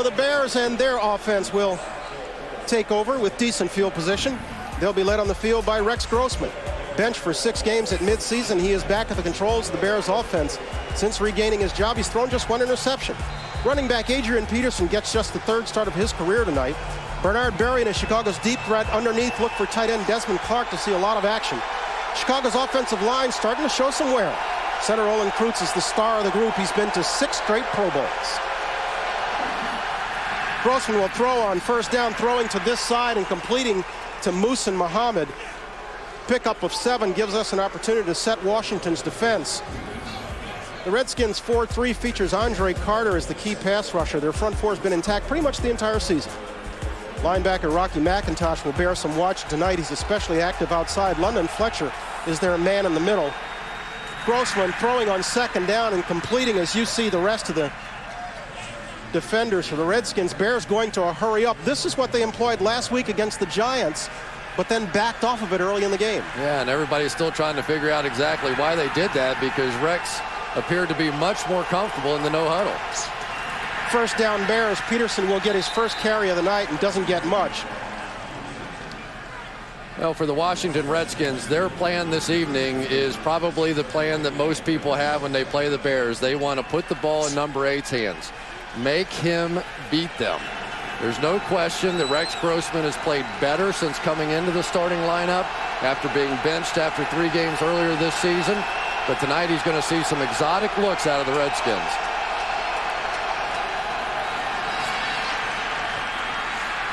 So the Bears and their offense will take over with decent field position. They'll be led on the field by Rex Grossman. Benched for 6 games at midseason, he is back at the controls of the Bears offense. Since regaining his job, he's thrown just 1 interception. Running back Adrian Peterson gets just the 3rd start of his career tonight. Bernard Berry is Chicago's deep threat underneath. Look for tight end Desmond Clark to see a lot of action. Chicago's offensive line starting to show some wear. Center Olin Kreutz is the star of the group. He's been to 6 straight Pro Bowls. Grossman will throw on first down, throwing to this side and completing to Muhsin Muhammad. Pickup of 7 gives us an opportunity to set Washington's defense. The Redskins 4-3 features Andre Carter as the key pass rusher. Their front 4 has been intact pretty much the entire season. Linebacker Rocky McIntosh will bear some watch tonight. He's especially active outside. London Fletcher is their man in the middle. Grossman throwing on second down and completing, as you see the rest of the defenders for the Redskins. Bears going to a hurry up. This is what they employed last week against the Giants, but then backed off of it early in the game. Yeah, and everybody's still trying to figure out exactly why they did that, because Rex appeared to be much more comfortable in the no huddle. First down Bears. Peterson will get his first carry of the night and doesn't get much. Well, for the Washington Redskins, their plan this evening is probably the plan that most people have when they play the Bears. They want to put the ball in number 8's hands. Make him beat them. There's no question that Rex Grossman has played better since coming into the starting lineup after being benched after 3 games earlier this season. But tonight he's going to see some exotic looks out of the Redskins.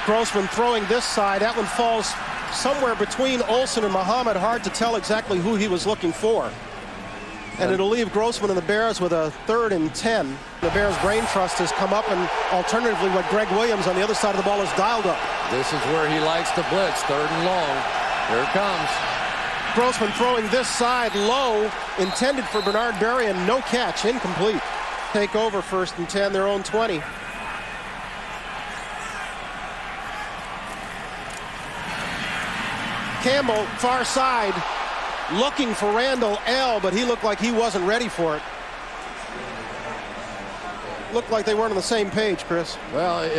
Grossman throwing this side. That one falls somewhere between Olsen and Muhammad. Hard to tell exactly who he was looking for. And it'll leave Grossman and the Bears with a 3rd and 10. The Bears brain trust has come up, and alternatively what Greg Williams on the other side of the ball is dialed up. This is where he likes to blitz. 3rd and long. Here it comes. Grossman throwing this side low, intended for Bernard Berry, and no catch, incomplete. Take over 1st and 10, their own 20. Campbell, far side, looking for Randall L., but he looked like he wasn't ready for it. Looked like they weren't on the same page, Chris. Well,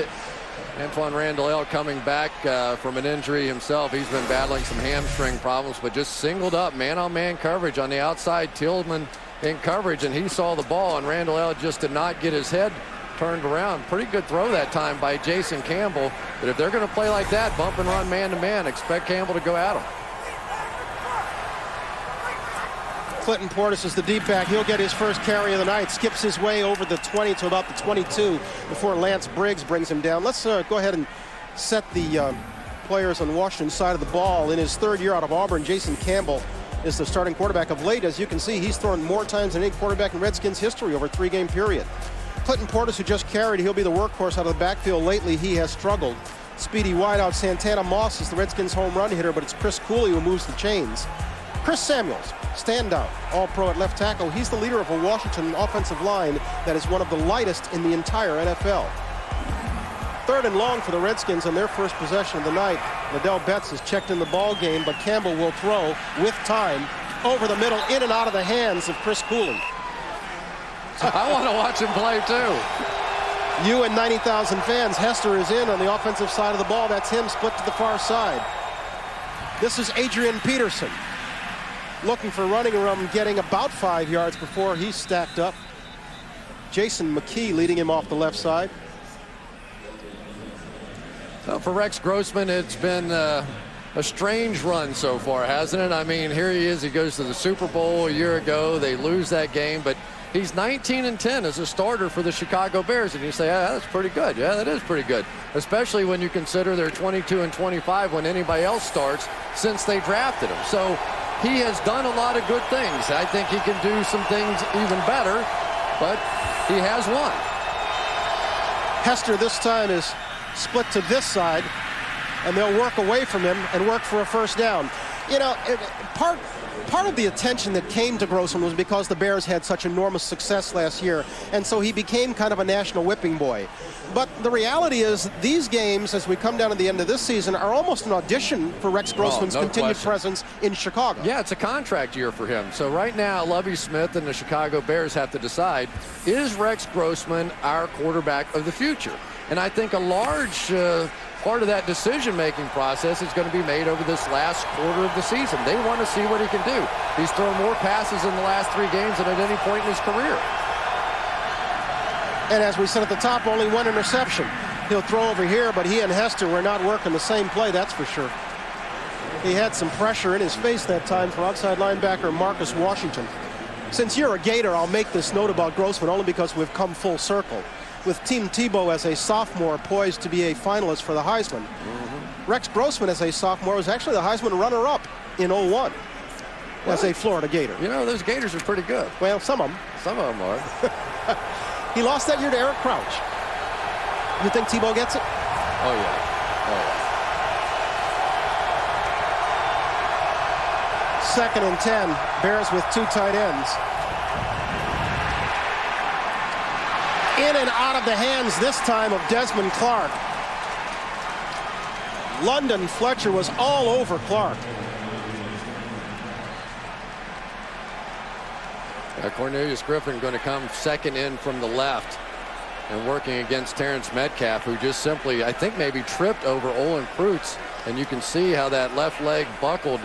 Antoine Randall L. coming back from an injury himself. He's been battling some hamstring problems, but just singled up man-on-man coverage on the outside. Tillman in coverage, and he saw the ball, and Randall L. just did not get his head turned around. Pretty good throw that time by Jason Campbell. But if they're going to play like that, bump and run man-to-man, expect Campbell to go at him. Clinton Portis is the deep back. He'll get his first carry of the night. Skips his way over the 20 to about the 22 before Lance Briggs brings him down. Let's go ahead and set the players on Washington's side of the ball. In his 3rd year out of Auburn, Jason Campbell is the starting quarterback. Of late, as you can see, he's thrown more times than any quarterback in Redskins history over a 3-game period. Clinton Portis, who just carried, he'll be the workhorse out of the backfield. Lately, he has struggled. Speedy wideout Santana Moss is the Redskins' home run hitter, but it's Chris Cooley who moves the chains. Chris Samuels, standout, all-pro at left tackle. He's the leader of a Washington offensive line that is one of the lightest in the entire NFL. 3rd and long for the Redskins on their first possession of the night. Liddell Betts has checked in the ball game, but Campbell will throw with time over the middle, in and out of the hands of Chris Cooley. I want to watch him play, too. You and 90,000 fans. Hester is in on the offensive side of the ball. That's him split to the far side. This is Adrian Peterson, looking for running room, getting about 5 yards before he's stacked up. Jason McKee leading him off the left side. Well, for Rex Grossman, it's been a strange run so far, hasn't it? I mean, here he is. He goes to the Super Bowl a year ago. They lose that game, but he's 19-10 as a starter for the Chicago Bears. And you say, yeah, that's pretty good. Yeah, that is pretty good, especially when you consider they're 22-25 when anybody else starts since they drafted him. So he has done a lot of good things. I think he can do some things even better, but he has won. Hester this time is split to this side, and they'll work away from him and work for a first down. You know, part of the attention that came to Grossman was because the Bears had such enormous success last year, and so he became kind of a national whipping boy. But the reality is these games, as we come down to the end of this season, are almost an audition for Rex Grossman's continued presence in Chicago. Yeah, it's a contract year for him. So right now, Lovie Smith and the Chicago Bears have to decide, is Rex Grossman our quarterback of the future? And I think a large part of that decision-making process is going to be made over this last quarter of the season. They want to see what he can do. He's thrown more passes in the last 3 games than at any point in his career. And as we said at the top, only 1 interception. He'll throw over here, but he and Hester were not working the same play, that's for sure. He had some pressure in his face that time for outside linebacker Marcus Washington. Since you're a Gator, I'll make this note about Grossman only because we've come full circle. With Tim Tebow as a sophomore poised to be a finalist for the Heisman. Rex Grossman as a sophomore was actually the Heisman runner-up in 01 as a Florida Gator. You know, those Gators are pretty good. Well, some of them. Some of them are. He lost that year to Eric Crouch. You think Tebow gets it? Oh, yeah. Oh, yeah. 2nd and 10. Bears with 2 tight ends. In and out of the hands this time of Desmond Clark. London Fletcher was all over Clark. Cornelius Griffin going to come second in from the left and working against Terrence Metcalf, who just simply, I think, maybe tripped over Olin Kreutz. And you can see how that left leg buckled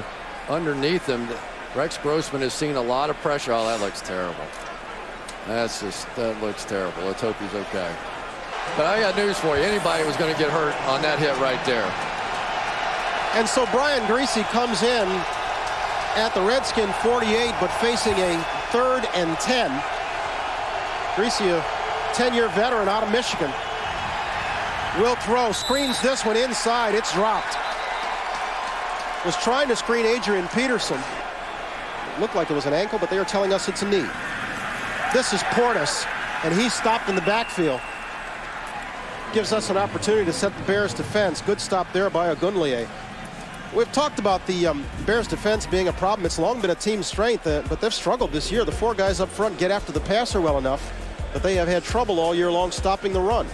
underneath him. Rex Grossman has seen a lot of pressure. Oh, that looks terrible. That looks terrible. Let's hope he's okay. But I got news for you. Anybody was going to get hurt on that hit right there. And so Brian Greasy comes in at the Redskin 48, but facing a 3rd and 10. Greasy, a 10-year veteran out of Michigan. Will throw, screens this one inside. It's dropped. Was trying to screen Adrian Peterson. It looked like it was an ankle, but they are telling us it's a knee. This is Portis, and he's stopped in the backfield. Gives us an opportunity to set the Bears defense. Good stop there by Ogunleye. We've talked about the Bears defense being a problem. It's long been a team strength, but they've struggled this year. The 4 guys up front get after the passer well enough, but they have had trouble all year long stopping the run.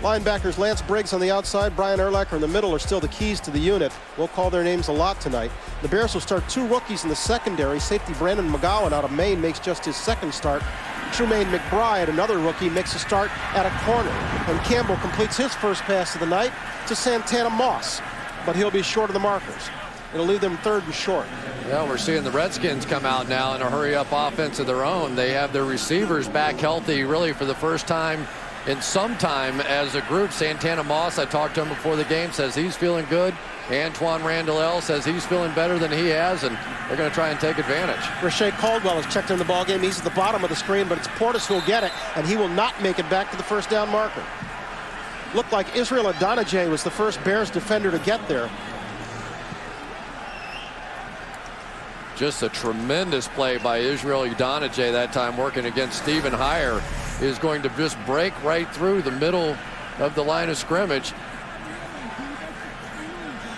Linebackers Lance Briggs on the outside, Brian Urlacher in the middle are still the keys to the unit. We'll call their names a lot tonight. The Bears will start 2 rookies in the secondary. Safety Brandon McGowan out of Maine makes just his 2nd start. Trumaine McBride, another rookie, makes a start at a corner. And Campbell completes his first pass of the night to Santana Moss. But he'll be short of the markers. It'll leave them 3rd and short. Yeah, we're seeing the Redskins come out now in a hurry-up offense of their own. They have their receivers back healthy really for the first time in some time as a group. Santana Moss, I talked to him before the game, says he's feeling good. Antoine Randall says he's feeling better than he has, and they're going to try and take advantage. Rashae Caldwell has checked in the ballgame. He's at the bottom of the screen, but it's Portis who'll get it, and he will not make it back to the 1st down marker. Looked like Israel Adonijah was the first Bears defender to get there. Just a tremendous play by Israel Adonijah that time, working against Stephen Heyer. Is going to just break right through the middle of the line of scrimmage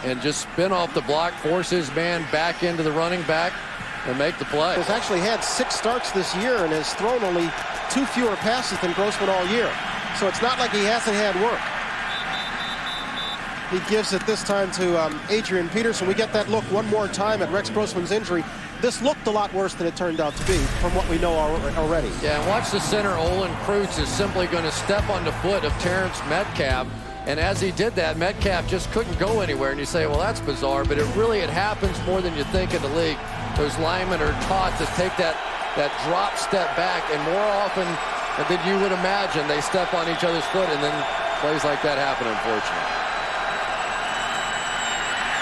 and just spin off the block, force his man back into the running back and make the play. He's actually had 6 starts this year and has thrown only 2 fewer passes than Grossman all year. So it's not like he hasn't had work. He gives it this time to Adrian Peterson. We get that look one more time at Rex Grossman's injury. This looked a lot worse than it turned out to be from what we know already. Yeah, and watch the center. Olin Kreutz is simply going to step on the foot of Terrence Metcalf. And as he did that, Metcalf just couldn't go anywhere. And you say, well, that's bizarre. But it happens more than you think in the league. Those linemen are taught to take that drop step back. And more often than you would imagine, they step on each other's foot. And then plays like that happen, unfortunately.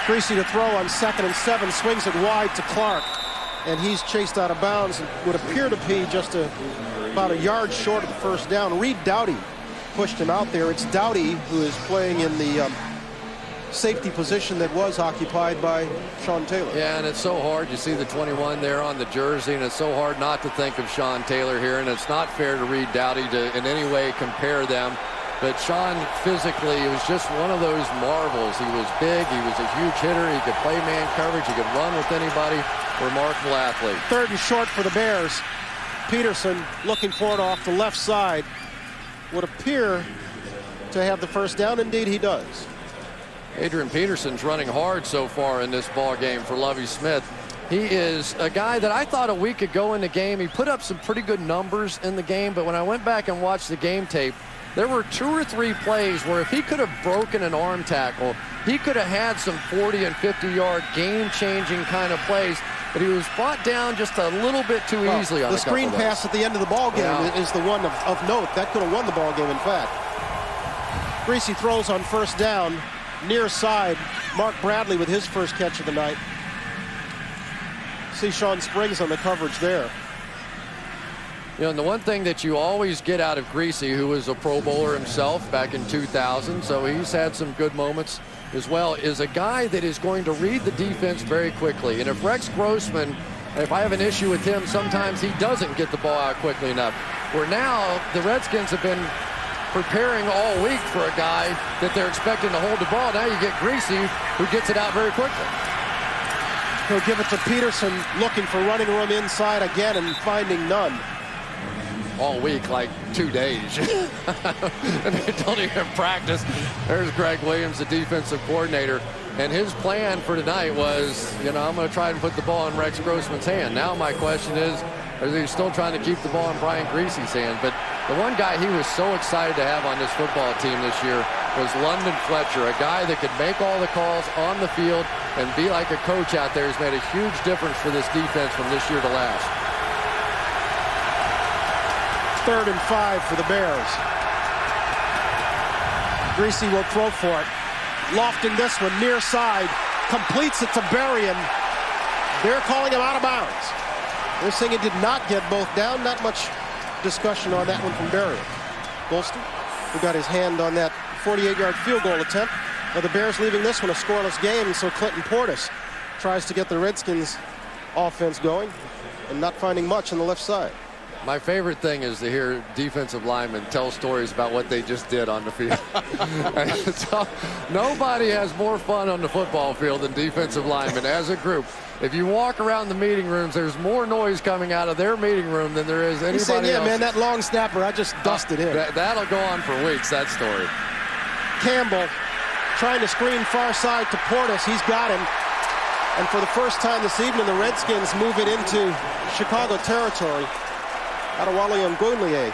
Greasy to throw on 2nd and 7. Swings it wide to Clark. And he's chased out of bounds and would appear to be just about a yard short of the 1st down. Reed Doughty pushed him out there. It's Doughty who is playing in the safety position that was occupied by Sean Taylor. Yeah, and it's so hard. You see the 21 there on the jersey, and it's so hard not to think of Sean Taylor here, and it's not fair to Reed Doughty to in any way compare them. But Sean physically, he was just one of those marvels. He was big. He was a huge hitter. He could play man coverage. He could run with anybody. Remarkable athlete. 3rd and short for the Bears. Peterson looking for it off the left side. Would appear to have the first down. Indeed, he does. Adrian Peterson's running hard so far in this ball game for Lovie Smith. He is a guy that I thought a week ago in the game, he put up some pretty good numbers in the game, but when I went back and watched the game tape, there were 2 or 3 plays where if he could have broken an arm tackle, he could have had some 40 and 50-yard game-changing kind of plays, but he was brought down just a little bit too easily on the screen pass at the end of the ball game is the one of note. That could have won the ball game, in fact. Greasy throws on first down, near side. Mark Bradley with his first catch of the night. See Sean Springs on the coverage there. You know, and the one thing that you always get out of Greasy, who was a Pro Bowler himself back in 2000, so he's had some good moments as well, is a guy that is going to read the defense very quickly. And if Rex Grossman, if I have an issue with him, sometimes he doesn't get the ball out quickly enough. Where now the Redskins have been preparing all week for a guy that they're expecting to hold the ball. Now you get Greasy, who gets it out very quickly. He'll give it to Peterson, looking for running room inside again and finding none. All week, like 2 days. And they don't even practice. There's Greg Williams, the defensive coordinator. And his plan for tonight was, you know, I'm going to try and put the ball in Rex Grossman's hand. Now my question is he still trying to keep the ball in Brian Greasy's hand? But the one guy he was so excited to have on this football team this year was London Fletcher, a guy that could make all the calls on the field and be like a coach out there. Has made a huge difference for this defense from this year to last. 3rd and 5 for the Bears. Greasy will throw for it. Lofting this one near side. Completes it to Berrien. They're calling him out of bounds. They're saying he did not get both down. Not much discussion on that one from Berrien. Golston, who got his hand on that 48-yard field goal attempt. Now the Bears leaving this one a scoreless game, so Clinton Portis tries to get the Redskins offense going and not finding much on the left side. My favorite thing is to hear defensive linemen tell stories about what they just did on the field. So, nobody has more fun on the football field than defensive linemen as a group. If you walk around the meeting rooms, there's more noise coming out of their meeting room than there is anybody else. Yeah, man, that long snapper, I just dusted him. That'll go on for weeks, that story. Campbell trying to screen far side to Portis. He's got him. And for the first time this evening, the Redskins move it into Chicago territory. Adewale Ogunleye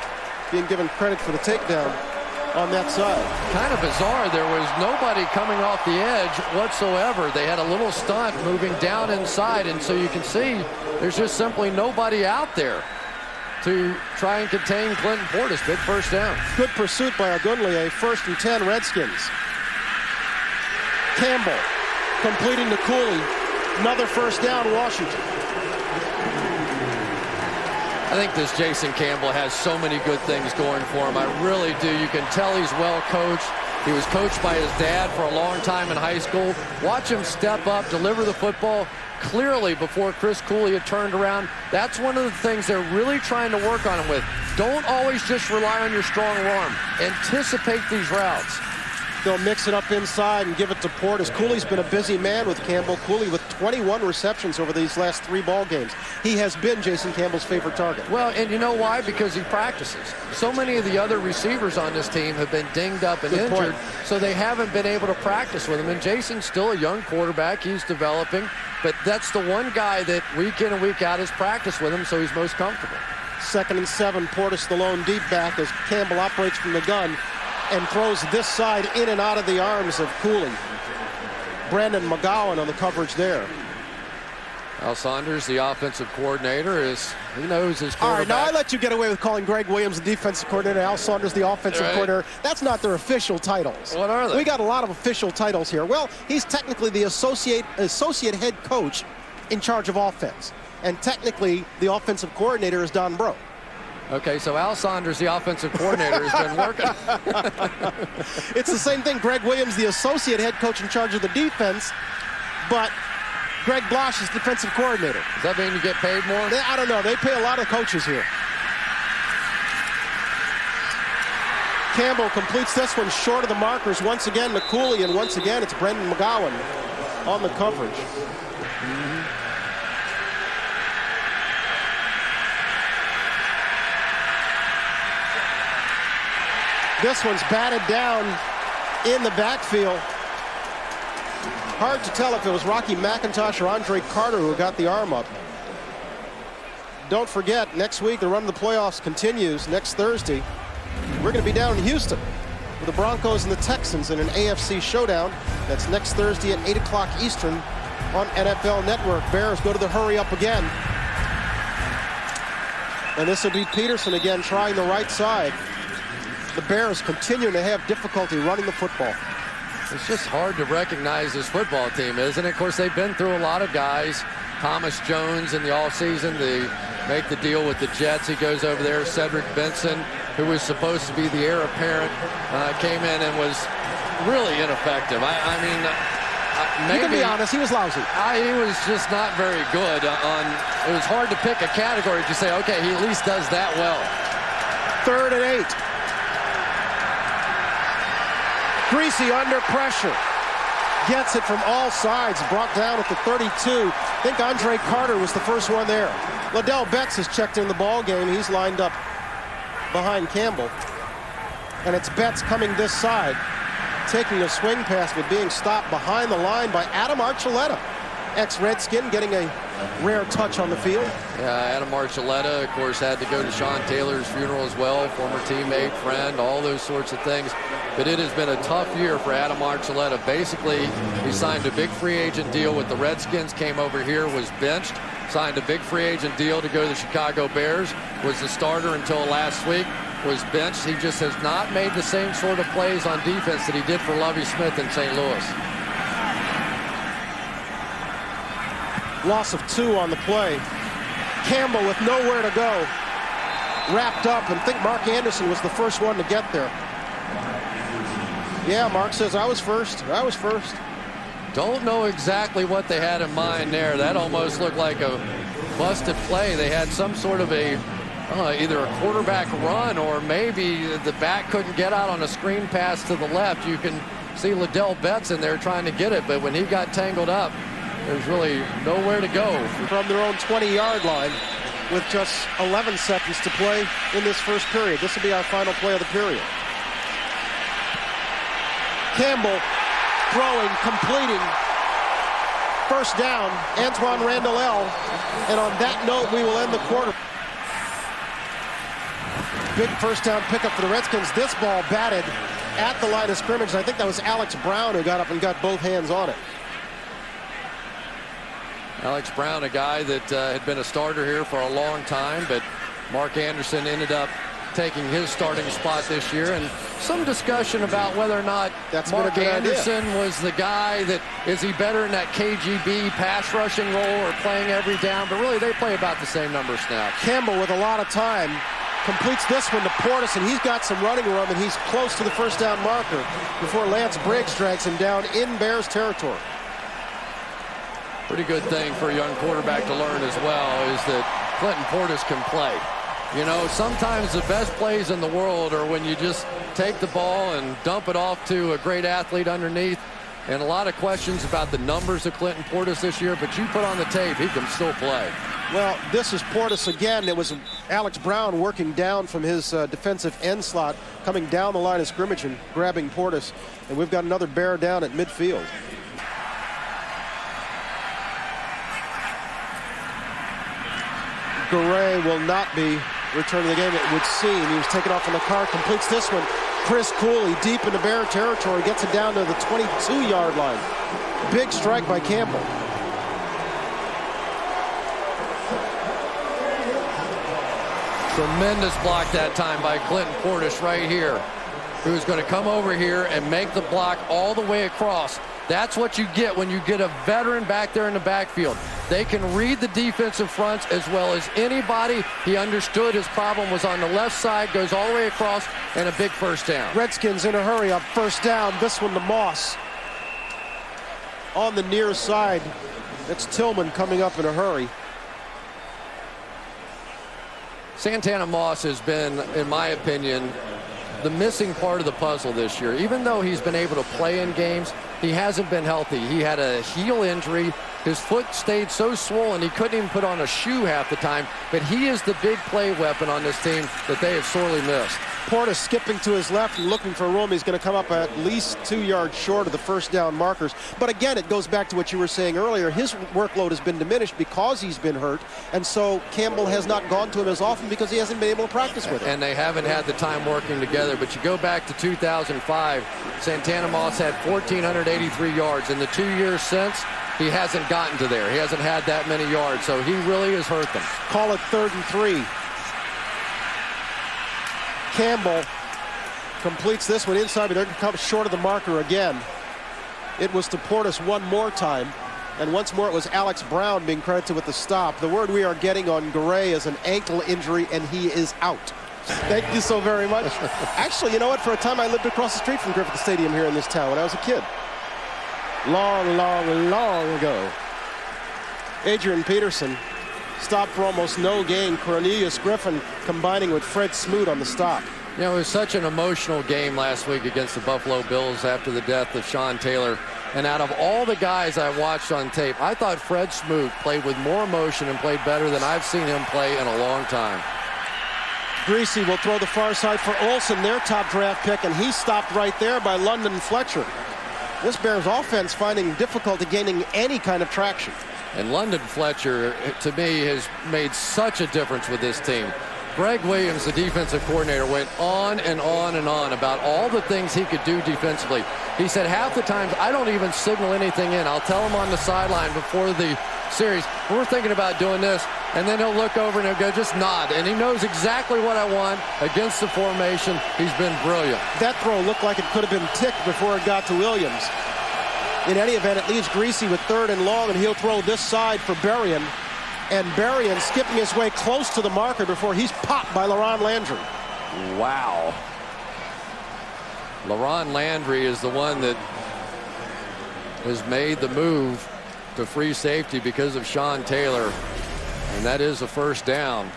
being given credit for the takedown on that side. Kind of bizarre. There was nobody coming off the edge whatsoever. They had a little stunt moving down inside, and so you can see there's just simply nobody out there to try and contain Clinton Portis. Big first down. Good pursuit by Ogunleye. 1st and 10 Redskins. Campbell completing to Cooley. Another first down, Washington. I think this Jason Campbell has so many good things going for him. I really do. You can tell he's well coached. He was coached by his dad for a long time in high school. Watch him step up, deliver the football clearly before Chris Cooley had turned around. That's one of the things they're really trying to work on him with. Don't always just rely on your strong arm. Anticipate these routes. They'll mix it up inside and give it to Portis. Cooley's been a busy man with Campbell. Cooley with 21 receptions over these last 3 ball games. He has been Jason Campbell's favorite target. Well, and you know why? Because he practices. So many of the other receivers on this team have been dinged up and injured, so they haven't been able to practice with him. And Jason's still a young quarterback. He's developing, but that's the one guy that week in and week out has practiced with him, so he's most comfortable. 2nd and 7, Portis the lone deep back as Campbell operates from the gun and throws this side in and out of the arms of Cooley. Brandon McGowan on the coverage there. Al Saunders, the offensive coordinator, he knows his quarterback. All right, now I let you get away with calling Greg Williams the defensive coordinator, Al Saunders the offensive coordinator. That's not their official titles. What are they? We got a lot of official titles here. Well, he's technically the associate head coach in charge of offense. And technically, the offensive coordinator is Don Bro. Okay, so Al Saunders, the offensive coordinator, has been working. It's the same thing. Greg Williams, the associate head coach in charge of the defense, but Greg Blosch is defensive coordinator. Does that mean you get paid more? I don't know. They pay a lot of coaches here. Campbell completes this one short of the markers. Once again, McCooley, and once again, it's Brendan McGowan on the coverage. This one's batted down in the backfield. Hard to tell if it was Rocky McIntosh or Andre Carter who got the arm up. Don't forget, next week the run of the playoffs continues next Thursday. We're going to be down in Houston with the Broncos and the Texans in an AFC showdown. That's next Thursday at 8 o'clock Eastern on NFL Network. Bears go to the hurry up again. And this will be Peterson again trying the right side. The Bears continuing to have difficulty running the football. It's just hard to recognize this football team, isn't it? Of course, they've been through a lot of guys. Thomas Jones in the offseason, they make the deal with the Jets. He goes over there. Cedric Benson, who was supposed to be the heir apparent, came in and was really ineffective. Maybe, you can be honest, he was lousy. He was just not very good. It was hard to pick a category to say, okay, he at least does that well. 3rd and 8. Greasy under pressure. Gets it from all sides, brought down at the 32. I think Andre Carter was the first one there. Liddell Betts has checked in the ball game. He's lined up behind Campbell. And it's Betts coming this side, taking a swing pass, but being stopped behind the line by Adam Archuleta. Ex-Redskin getting a rare touch on the field. Yeah, Adam Archuleta, of course, had to go to Sean Taylor's funeral as well. Former teammate, friend, all those sorts of things. But it has been a tough year for Adam Archuleta. Basically, he signed a big free agent deal with the Redskins, came over here, was benched, signed a big free agent deal to go to the Chicago Bears, was the starter until last week, was benched. He just has not made the same sort of plays on defense that he did for Lovie Smith in St. Louis. Loss of 2 on the play. Campbell with nowhere to go. Wrapped up, and I think Mark Anderson was the first one to get there. Yeah, Mark says, I was first. Don't know exactly what they had in mind there. That almost looked like a busted play. They had some sort of a, either a quarterback run or maybe the back couldn't get out on a screen pass to the left. You can see Liddell Betts in there trying to get it, but when he got tangled up, there's really nowhere to go. From their own 20-yard line with just 11 seconds to play in this first period. This will be our final play of the period. Campbell throwing, completing. First down, Antoine Randall. And on that note, we will end the quarter. Big first down pickup for the Redskins. This ball batted at the line of scrimmage. And I think that was Alex Brown who got up and got both hands on it. Alex Brown, a guy that had been a starter here for a long time, but Mark Anderson ended up taking his starting spot this year, and some discussion about whether or not Mark Anderson was the guy that, is he better in that KGB pass rushing role or playing every down, but really they play about the same number of snaps. Campbell with a lot of time completes this one to Portis, and he's got some running room, and he's close to the first down marker before Lance Briggs drags him down in Bears territory. Pretty good thing for a young quarterback to learn as well is that Clinton Portis can play. You know, sometimes the best plays in the world are when you just take the ball and dump it off to a great athlete underneath. And a lot of questions about the numbers of Clinton Portis this year, but you put on the tape, he can still play. Well, this is Portis again. It was Alex Brown working down from his defensive end slot, coming down the line of scrimmage and grabbing Portis. And we've got another bear down at midfield. Garay will not be returning the game, it would seem. He was taken off on the car, completes this one. Chris Cooley deep into Bear territory, gets it down to the 22-yard line. Big strike by Campbell. Tremendous block that time by Clinton Portis right here, who's going to come over here and make the block all the way across. That's what you get when you get a veteran back there in the backfield. They can read the defensive fronts as well as anybody. He understood his problem was on the left side, goes all the way across, and a big first down. Redskins in a hurry up, first down. This one to Moss. On the near side, it's Tillman coming up in a hurry. Santana Moss has been, in my opinion, the missing part of the puzzle this year. Even though he's been able to play in games, he hasn't been healthy. He had a heel injury. His foot stayed so swollen he couldn't even put on a shoe half the time. But he is the big play weapon on this team that they have sorely missed. Portis skipping to his left and looking for room. He's going to come up at least 2 yards short of the first down markers. But again, it goes back to what you were saying earlier. His workload has been diminished because he's been hurt. And so Campbell has not gone to him as often because he hasn't been able to practice with him. And they haven't had the time working together. But you go back to 2005, Santana Moss had 1,483 yards. In the 2 years since, he hasn't gotten to there. He hasn't had that many yards. So he really has hurt them. Call it 3rd and 3. Campbell completes this one inside, but they're going to come short of the marker again. It was to Portis one more time, and once more it was Alex Brown being credited with the stop. The word we are getting on Garay is an ankle injury, and he is out. Thank you so very much. Actually, you know what? For a time, I lived across the street from Griffith Stadium here in this town when I was a kid. Long, long, long ago. Adrian Peterson stopped for almost no gain. Cornelius Griffin combining with Fred Smoot on the stop. You know, it was such an emotional game last week against the Buffalo Bills after the death of Sean Taylor. And out of all the guys I watched on tape, I thought Fred Smoot played with more emotion and played better than I've seen him play in a long time. Greasy will throw the far side for Olsen, their top draft pick, and he's stopped right there by London Fletcher. This Bears offense finding difficulty gaining any kind of traction. And London Fletcher, to me, has made such a difference with this team. Greg Williams, the defensive coordinator, went on and on and on about all the things he could do defensively. He said half the times, I don't even signal anything in. I'll tell him on the sideline before the series, we're thinking about doing this. And then he'll look over and he'll go, just nod. And he knows exactly what I want against the formation. He's been brilliant. That throw looked like it could have been ticked before it got to Williams. In any event, it leaves Greasy with 3rd and long, and he'll throw this side for Berrien. And Berrien skipping his way close to the marker before he's popped by LaRon Landry. Wow. LaRon Landry is the one that has made the move to free safety because of Sean Taylor. And that is a first down.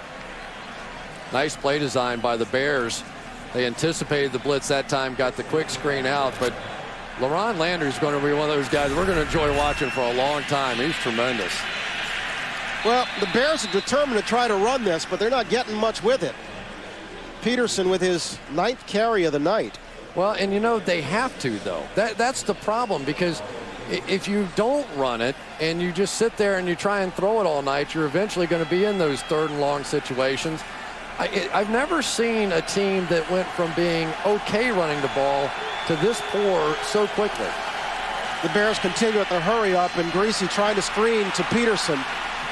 Nice play design by the Bears. They anticipated the blitz that time, got the quick screen out, but LaRon Landry is going to be one of those guys we're going to enjoy watching for a long time. He's tremendous. Well, the Bears are determined to try to run this, but they're not getting much with it. Peterson with his 9th carry of the night. Well, and you know, they have to, though. That's the problem, because if you don't run it and you just sit there and you try and throw it all night, you're eventually going to be in those 3rd and long situations. I've never seen a team that went from being okay running the ball to this poor so quickly. The Bears continue with the hurry up, and Greasy trying to screen to Peterson.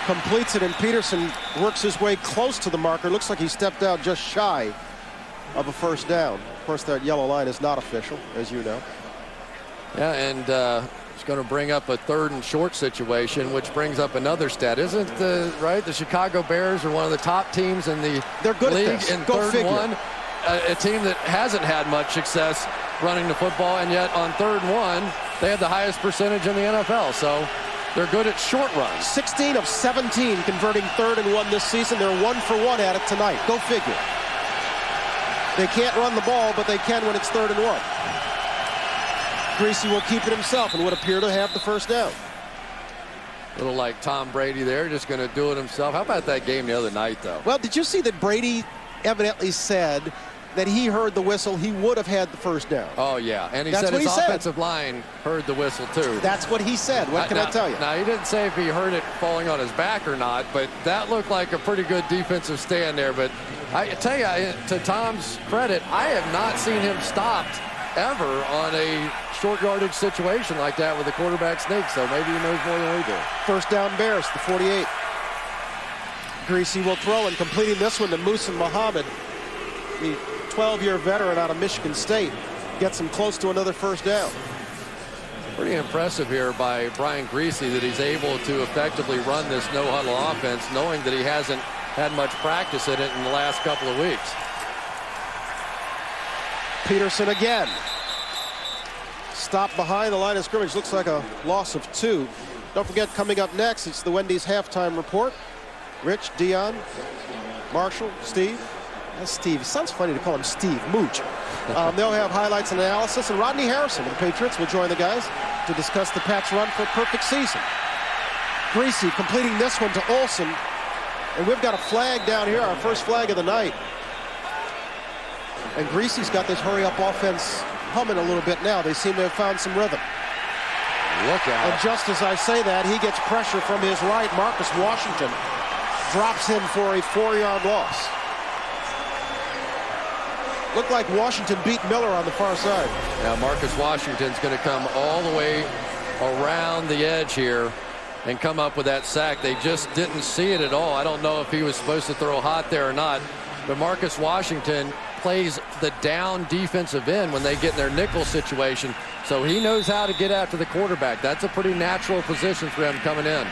Completes it, and Peterson works his way close to the marker. Looks like he stepped out just shy of a first down. Of course, that yellow line is not official, as you know. Yeah, and it's going to bring up a 3rd and short situation, which brings up another stat. Isn't the Chicago Bears are one of the top teams in the league in 3rd and 1? A team that hasn't had much success running the football, and yet on 3rd and 1, they have the highest percentage in the NFL. So they're good at short runs. 16 of 17 converting 3rd and 1 this season. They're 1 for 1 at it tonight. Go figure. They can't run the ball, but they can when it's 3rd and 1. Greasy will keep it himself and would appear to have the first down. A little like Tom Brady there, just going to do it himself. How about that game the other night, though? Well, did you see that Brady evidently said that he heard the whistle, he would have had the first down? Oh, yeah. And he That's said what his he offensive line heard the whistle, too. That's what he said. What can I tell you? Now, he didn't say if he heard it falling on his back or not, but that looked like a pretty good defensive stand there. But I tell you, to Tom's credit, I have not seen him stopped ever on a short yardage situation like that with the quarterback sneak, so maybe he knows more than we do. First down Bears, the 48. Greasy will throw, and completing this one to Muhsin Muhammad, the 12-year veteran out of Michigan State, gets him close to another first down. Pretty impressive here by Brian Greasy that he's able to effectively run this no-huddle offense, knowing that he hasn't had much practice in it in the last couple of weeks. Peterson again. Stopped behind the line of scrimmage. Looks like a loss of 2. Don't forget, coming up next, it's the Wendy's halftime report. Rich, Dion, Marshall, Steve. That's Steve. It sounds funny to call him Steve. Mooch. They'll have highlights and analysis, and Rodney Harrison of the Patriots will join the guys to discuss the Pats' run for a perfect season. Greasy completing this one to Olsen, and we've got a flag down here, our first flag of the night. And Greasy's got this hurry-up offense humming a little bit now. They seem to have found some rhythm. Look out. And just as I say that, he gets pressure from his right. Marcus Washington drops him for a 4-yard loss. Looked like Washington beat Miller on the far side. Now Marcus Washington's going to come all the way around the edge here and come up with that sack. They just didn't see it at all. I don't know if he was supposed to throw hot there or not, but Marcus Washington plays the down defensive end when they get in their nickel situation, so he knows how to get after the quarterback. That's a pretty natural position for him coming in.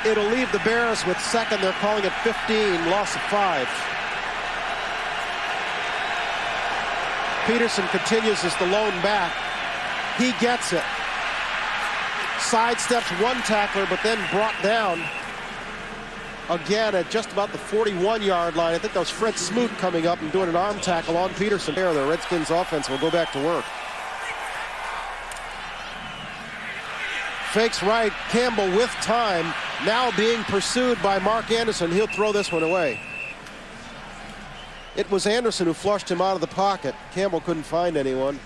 It'll leave the Bears with second. They're calling it 15, loss of 5. Peterson continues as the lone back. He gets it. Sidesteps one tackler, but then brought down again at just about the 41-yard line. I think that was Fred Smoot coming up and doing an arm tackle on Peterson. There, the Redskins offense will go back to work. Fakes right. Campbell with time. Now being pursued by Mark Anderson. He'll throw this one away. It was Anderson who flushed him out of the pocket. Campbell couldn't find anyone.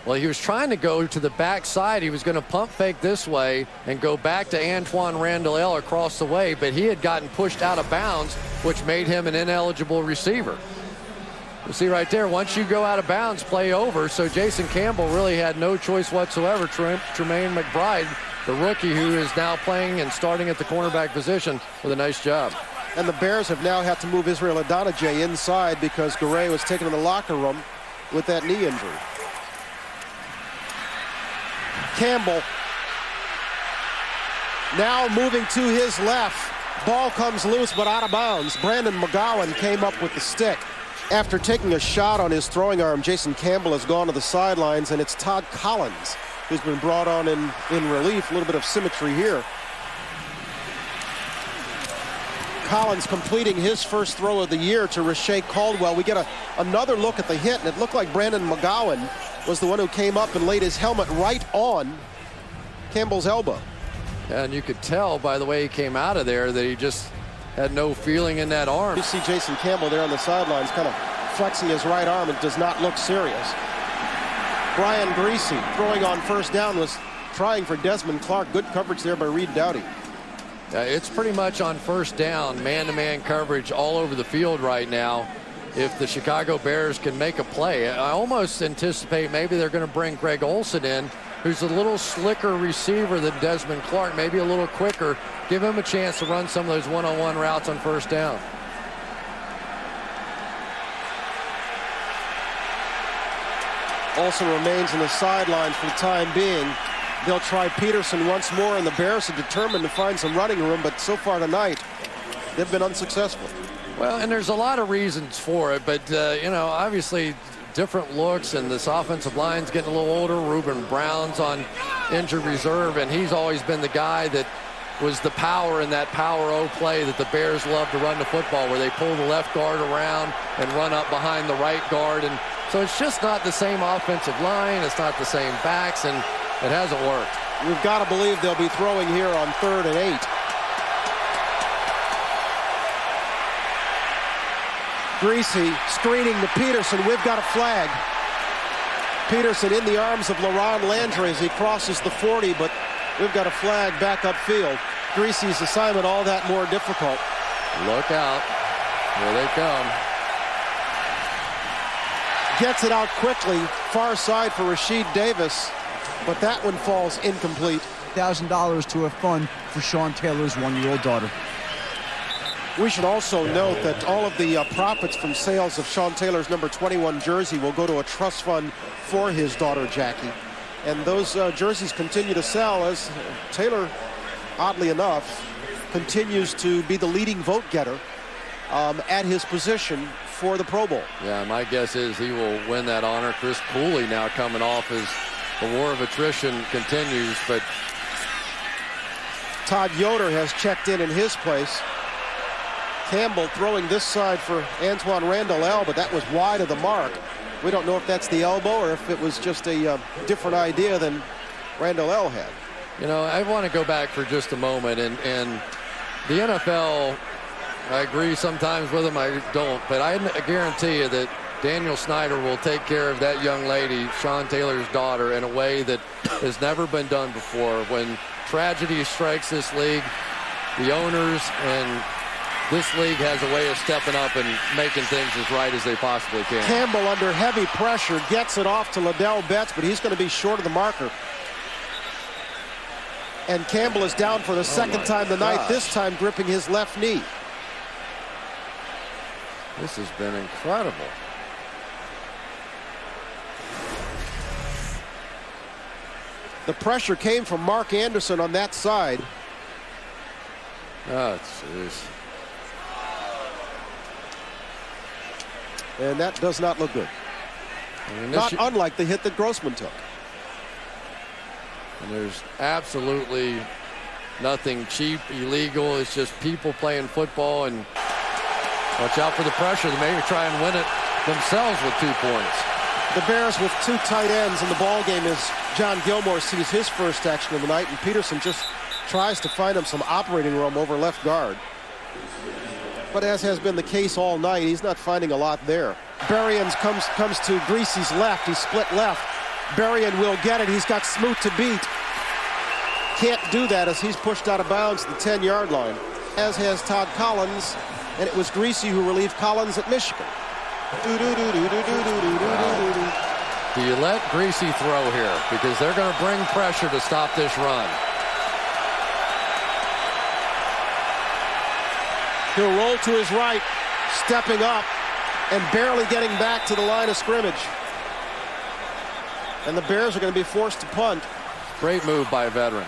Well, he was trying to go to the backside. He was going to pump fake this way and go back to Antoine Randall across the way, but he had gotten pushed out of bounds, which made him an ineligible receiver. You see right there, once you go out of bounds, play over. So Jason Campbell really had no choice whatsoever. Tremaine McBride, the rookie who is now playing and starting at the cornerback position, with a nice job. And the Bears have now had to move Israel Adonijah inside because Garay was taken to the locker room with that knee injury. Campbell now moving to his left. Ball comes loose but out of bounds. Brandon McGowan came up with the stick. After taking a shot on his throwing arm, Jason Campbell has gone to the sidelines, and it's Todd Collins who's been brought on in relief. A little bit of symmetry here. Collins completing his first throw of the year to Rashay Caldwell. We get another look at the hit, and it looked like Brandon McGowan was the one who came up and laid his helmet right on Campbell's elbow. And you could tell by the way he came out of there that he just had no feeling in that arm. You see Jason Campbell there on the sidelines kind of flexing his right arm. It does not look serious. Brian Greasy throwing on first down was trying for Desmond Clark. Good coverage there by Reed Doughty. It's pretty much on first down, man-to-man coverage all over the field right now. If the Chicago Bears can make a play, I almost anticipate maybe they're going to bring Greg Olsen in, who's a little slicker receiver than Desmond Clark, maybe a little quicker. Give him a chance to run some of those one-on-one routes on first down. Olsen remains on the sideline for the time being. They'll try Peterson once more, and the Bears are determined to find some running room, but so far tonight, they've been unsuccessful. Well, and there's a lot of reasons for it, but, you know, obviously different looks, and this offensive line's getting a little older. Reuben Brown's on injured reserve, and he's always been the guy that was the power in that power O play that the Bears love to run the football, where they pull the left guard around and run up behind the right guard. And so it's just not the same offensive line. It's not the same backs, and it hasn't worked. We've got to believe they'll be throwing here on 3rd and 8. Greasy screening to Peterson. We've got a flag. Peterson in the arms of LaRon Landry as he crosses the 40, but we've got a flag back upfield. Greasy's assignment all that more difficult. Look out. Here they come. Gets it out quickly. Far side for Rasheed Davis, but that one falls incomplete. $1,000 to a fund for Sean Taylor's 1-year-old daughter. We should also note that all of the profits from sales of Sean Taylor's number 21 jersey will go to a trust fund for his daughter, Jackie. And those jerseys continue to sell as Taylor, oddly enough, continues to be the leading vote getter at his position for the Pro Bowl. Yeah, my guess is he will win that honor. Chris Cooley now coming off as the war of attrition continues, but Todd Yoder has checked in his place. Campbell throwing this side for Antoine Randall, but that was wide of the mark. We don't know if that's the elbow or if it was just a different idea than Randall had. You know, I want to go back for just a moment, and the NFL, I agree sometimes with them, I don't, but I guarantee you that Daniel Snyder will take care of that young lady, Sean Taylor's daughter, in a way that has never been done before. When tragedy strikes this league, the owners and this league has a way of stepping up and making things as right as they possibly can. Campbell under heavy pressure gets it off to Liddell Betts, but he's going to be short of the marker. And Campbell is down for the second time tonight, this time gripping his left knee. This has been incredible. The pressure came from Mark Anderson on that side. Oh, jeez. And that does not look good. Not unlike the hit that Grossman took. And there's absolutely nothing cheap, illegal. It's just people playing football, and watch out for the pressure. They may try and win it themselves with 2 points. The Bears with 2 tight ends in the ball game as John Gilmore sees his first action of the night, and Peterson just tries to find him some operating room over left guard. But as has been the case all night, he's not finding a lot there. Berrien comes to Greasy's left. He split left. Berrien will get it. He's got Smoot to beat. Can't do that as he's pushed out of bounds at the 10-yard line, as has Todd Collins, and it was Greasy who relieved Collins at Michigan. Do you let Greasy throw here? Because they're going to bring pressure to stop this run. He'll roll to his right, stepping up and barely getting back to the line of scrimmage. And the Bears are going to be forced to punt. Great move by a veteran.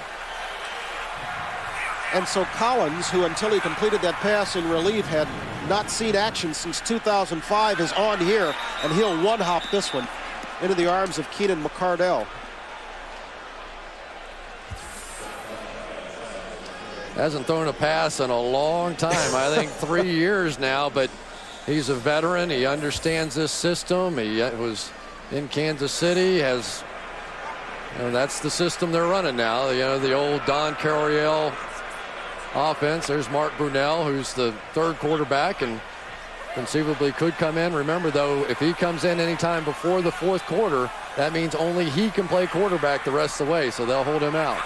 And so Collins, who until he completed that pass in relief had not seen action since 2005, is on here, and he'll one-hop this one into the arms of Keenan McCardell. Hasn't thrown a pass in a long time. I think 3 years now, but he's a veteran. He understands this system. He was in Kansas City. That's the system they're running now. You know, the old Don Carroll offense. There's Mark Brunell, who's the third quarterback and conceivably could come in. Remember, though, if he comes in anytime before the fourth quarter, that means only he can play quarterback the rest of the way, so they'll hold him out.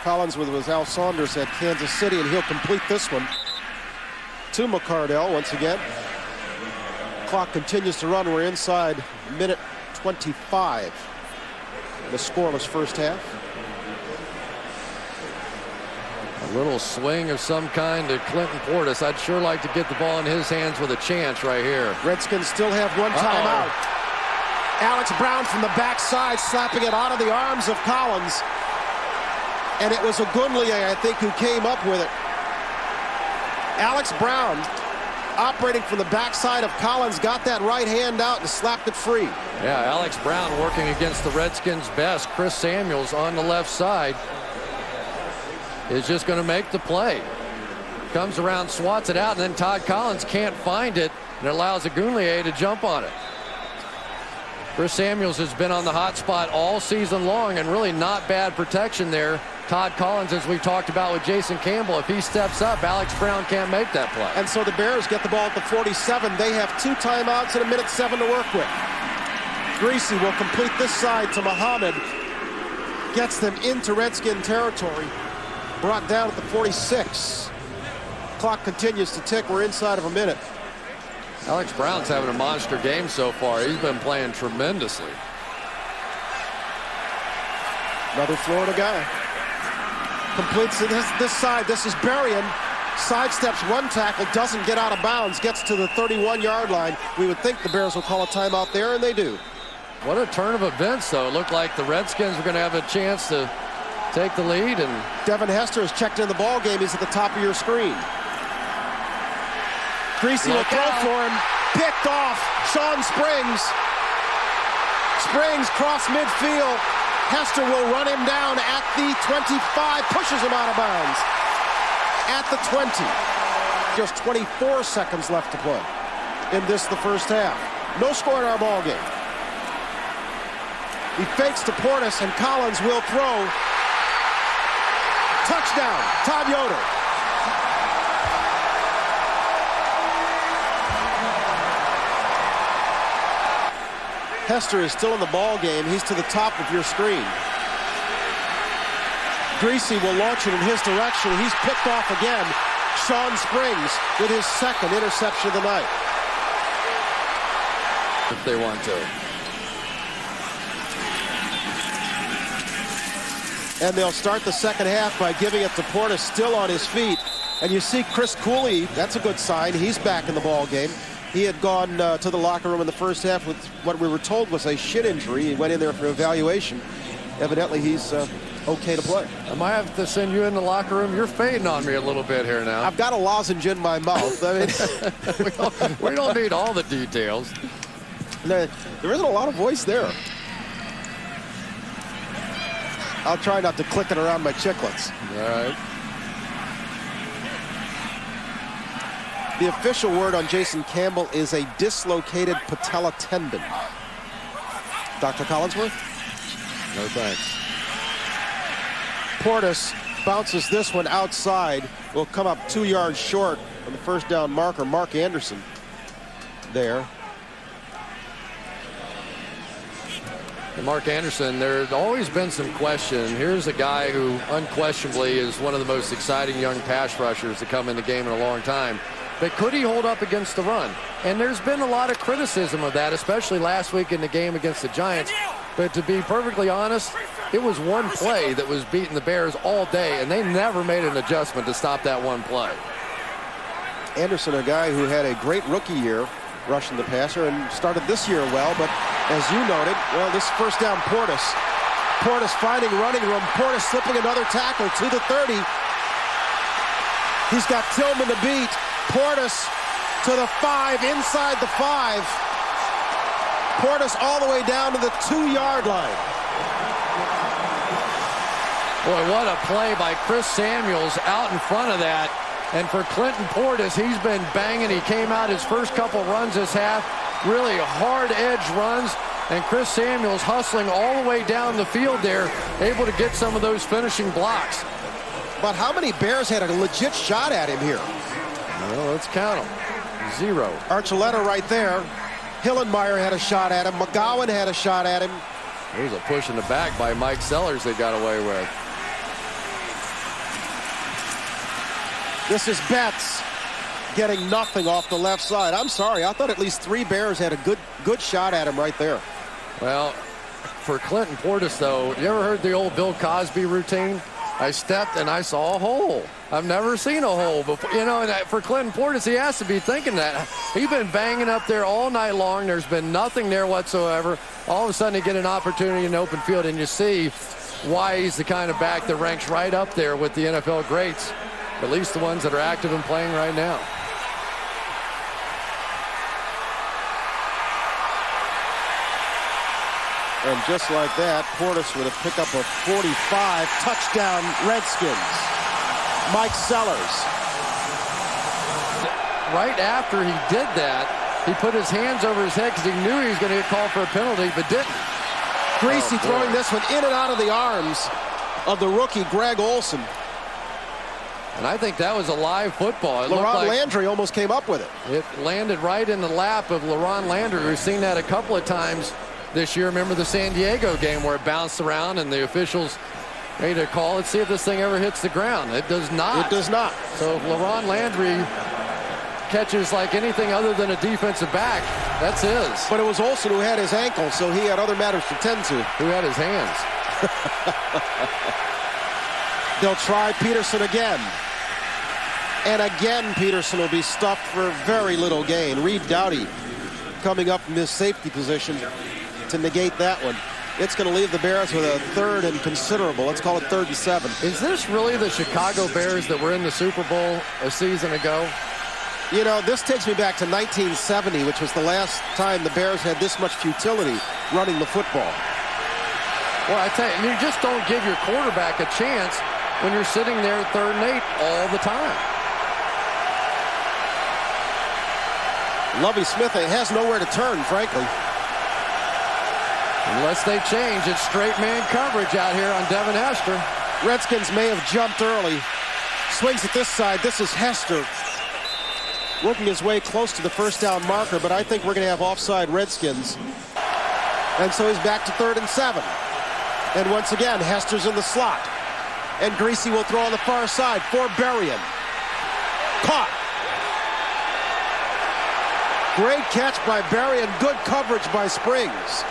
Collins with Al Saunders at Kansas City, and he'll complete this one to McCardell once again. Clock continues to run. We're inside minute 25 in the scoreless first half. A little swing of some kind to Clinton Portis. I'd sure like to get the ball in his hands with a chance right here. Redskins still have one timeout. Alex Brown from the backside slapping it out of the arms of Collins. And it was Ogunleye, I think, who came up with it. Alex Brown, operating from the backside of Collins, got that right hand out and slapped it free. Yeah, Alex Brown working against the Redskins' best. Chris Samuels on the left side is just going to make the play. Comes around, swats it out, and then Todd Collins can't find it, and it allows Ogunleye to jump on it. Chris Samuels has been on the hot spot all season long, and really not bad protection there. Todd Collins, as we talked about with Jason Campbell, if he steps up, Alex Brown can't make that play. And so the Bears get the ball at the 47. They have 2 timeouts and a minute 7 to work with. Greasy will complete this side to Muhammad. Gets them into Redskin territory. Brought down at the 46. Clock continues to tick. We're inside of a minute. Alex Brown's having a monster game so far. He's been playing tremendously. Another Florida guy. Completes this side. This is Berrien. Sidesteps one tackle, doesn't get out of bounds, gets to the 31-yard line. We would think the Bears will call a timeout there, and they do. What a turn of events, though. It looked like the Redskins were going to have a chance to take the lead. And Devin Hester has checked in the ball game. He's at the top of your screen. Greasy will throw for him. Picked off. Sean Springs. Springs cross midfield. Hester will run him down at the 25. Pushes him out of bounds. At the 20. Just 24 seconds left to play in the first half. No score in our ball game. He fakes to Portis, and Collins will throw. Touchdown, Todd Yoder. Hester is still in the ball game. He's to the top of your screen. Greasy will launch it in his direction. He's picked off again. Sean Springs with his second interception of the night. If they want to. And they'll start the second half by giving it to Portis, still on his feet. And you see Chris Cooley, that's a good sign. He's back in the ball game. He had gone to the locker room in the first half with what we were told was a shin injury. He went in there for evaluation. Evidently, he's okay to play. I might have to send you in the locker room. You're fading on me a little bit here now. I've got a lozenge in my mouth. I mean, we don't need all the details. There isn't a lot of voice there. I'll try not to click it around my chiclets. All right. The official word on Jason Campbell is a dislocated patella tendon. Dr. Collinsworth? No thanks. Portis bounces this one outside. Will come up 2 yards short on the first down marker. Mark Anderson there. And Mark Anderson, there's always been some question. Here's a guy who unquestionably is one of the most exciting young pass rushers to come in the game in a long time. But could he hold up against the run? And there's been a lot of criticism of that, especially last week in the game against the Giants. But to be perfectly honest, it was one play that was beating the Bears all day, and they never made an adjustment to stop that one play. Anderson, a guy who had a great rookie year rushing the passer and started this year well, but as you noted, well, this first down, Portis. Portis finding running room. Portis slipping another tackle to the 30. He's got Tillman to beat. Portis to the 5, inside the 5. Portis all the way down to the 2-yard line. Boy, what a play by Chris Samuels out in front of that. And for Clinton Portis, he's been banging. He came out his first couple runs this half, really hard edge runs. And Chris Samuels hustling all the way down the field there, able to get some of those finishing blocks. But how many Bears had a legit shot at him here? Well, let's count them. 0. Archuleta right there. Hillenmeyer had a shot at him. McGowan had a shot at him. There's a push in the back by Mike Sellers they got away with. This is Betts getting nothing off the left side. I'm sorry, I thought at least 3 Bears had a good shot at him right there. Well, for Clinton Portis, though, you ever heard the old Bill Cosby routine? I stepped and I saw a hole. I've never seen a hole before. You know, and for Clinton Portis, he has to be thinking that. He's been banging up there all night long. There's been nothing there whatsoever. All of a sudden, you get an opportunity in the open field, and you see why he's the kind of back that ranks right up there with the NFL greats, at least the ones that are active and playing right now. And just like that, Portis would have picked up a 45. Touchdown, Redskins. Mike Sellers. Right after he did that, he put his hands over his head because he knew he was going to get called for a penalty, but didn't. Greasy throwing this one in and out of the arms of the rookie, Greg Olsen. And I think that was a live football. LaRon Landry almost came up with it. It landed right in the lap of LaRon Landry. We've seen that a couple of times this year. Remember the San Diego game where it bounced around and the officials made a call. Let's see if this thing ever hits the ground. It does not. It does not. So if LaRon Landry catches like anything other than a defensive back, that's his. But it was Olsen who had his ankle, so he had other matters to tend to. Who had his hands. They'll try Peterson again. And again, Peterson will be stuffed for very little gain. Reed Doughty coming up from his safety position to negate that one. It's going to leave the Bears with a 3rd and considerable. Let's call it 3rd and 7. Is this really the Chicago Bears that were in the Super Bowl a season ago? You know, this takes me back to 1970, which was the last time the Bears had this much futility running the football. Well, I tell you, you just don't give your quarterback a chance when you're sitting there 3rd and 8 all the time. Lovie Smith has nowhere to turn, frankly. Unless they change, it's straight man coverage out here on Devin Hester. Redskins may have jumped early. Swings at this side. This is Hester working his way close to the first down marker, but I think we're going to have offside Redskins. And so he's back to 3rd and 7. And once again, Hester's in the slot. And Greasy will throw on the far side for Berrien. Caught. Great catch by Berrien. Good coverage by Springs.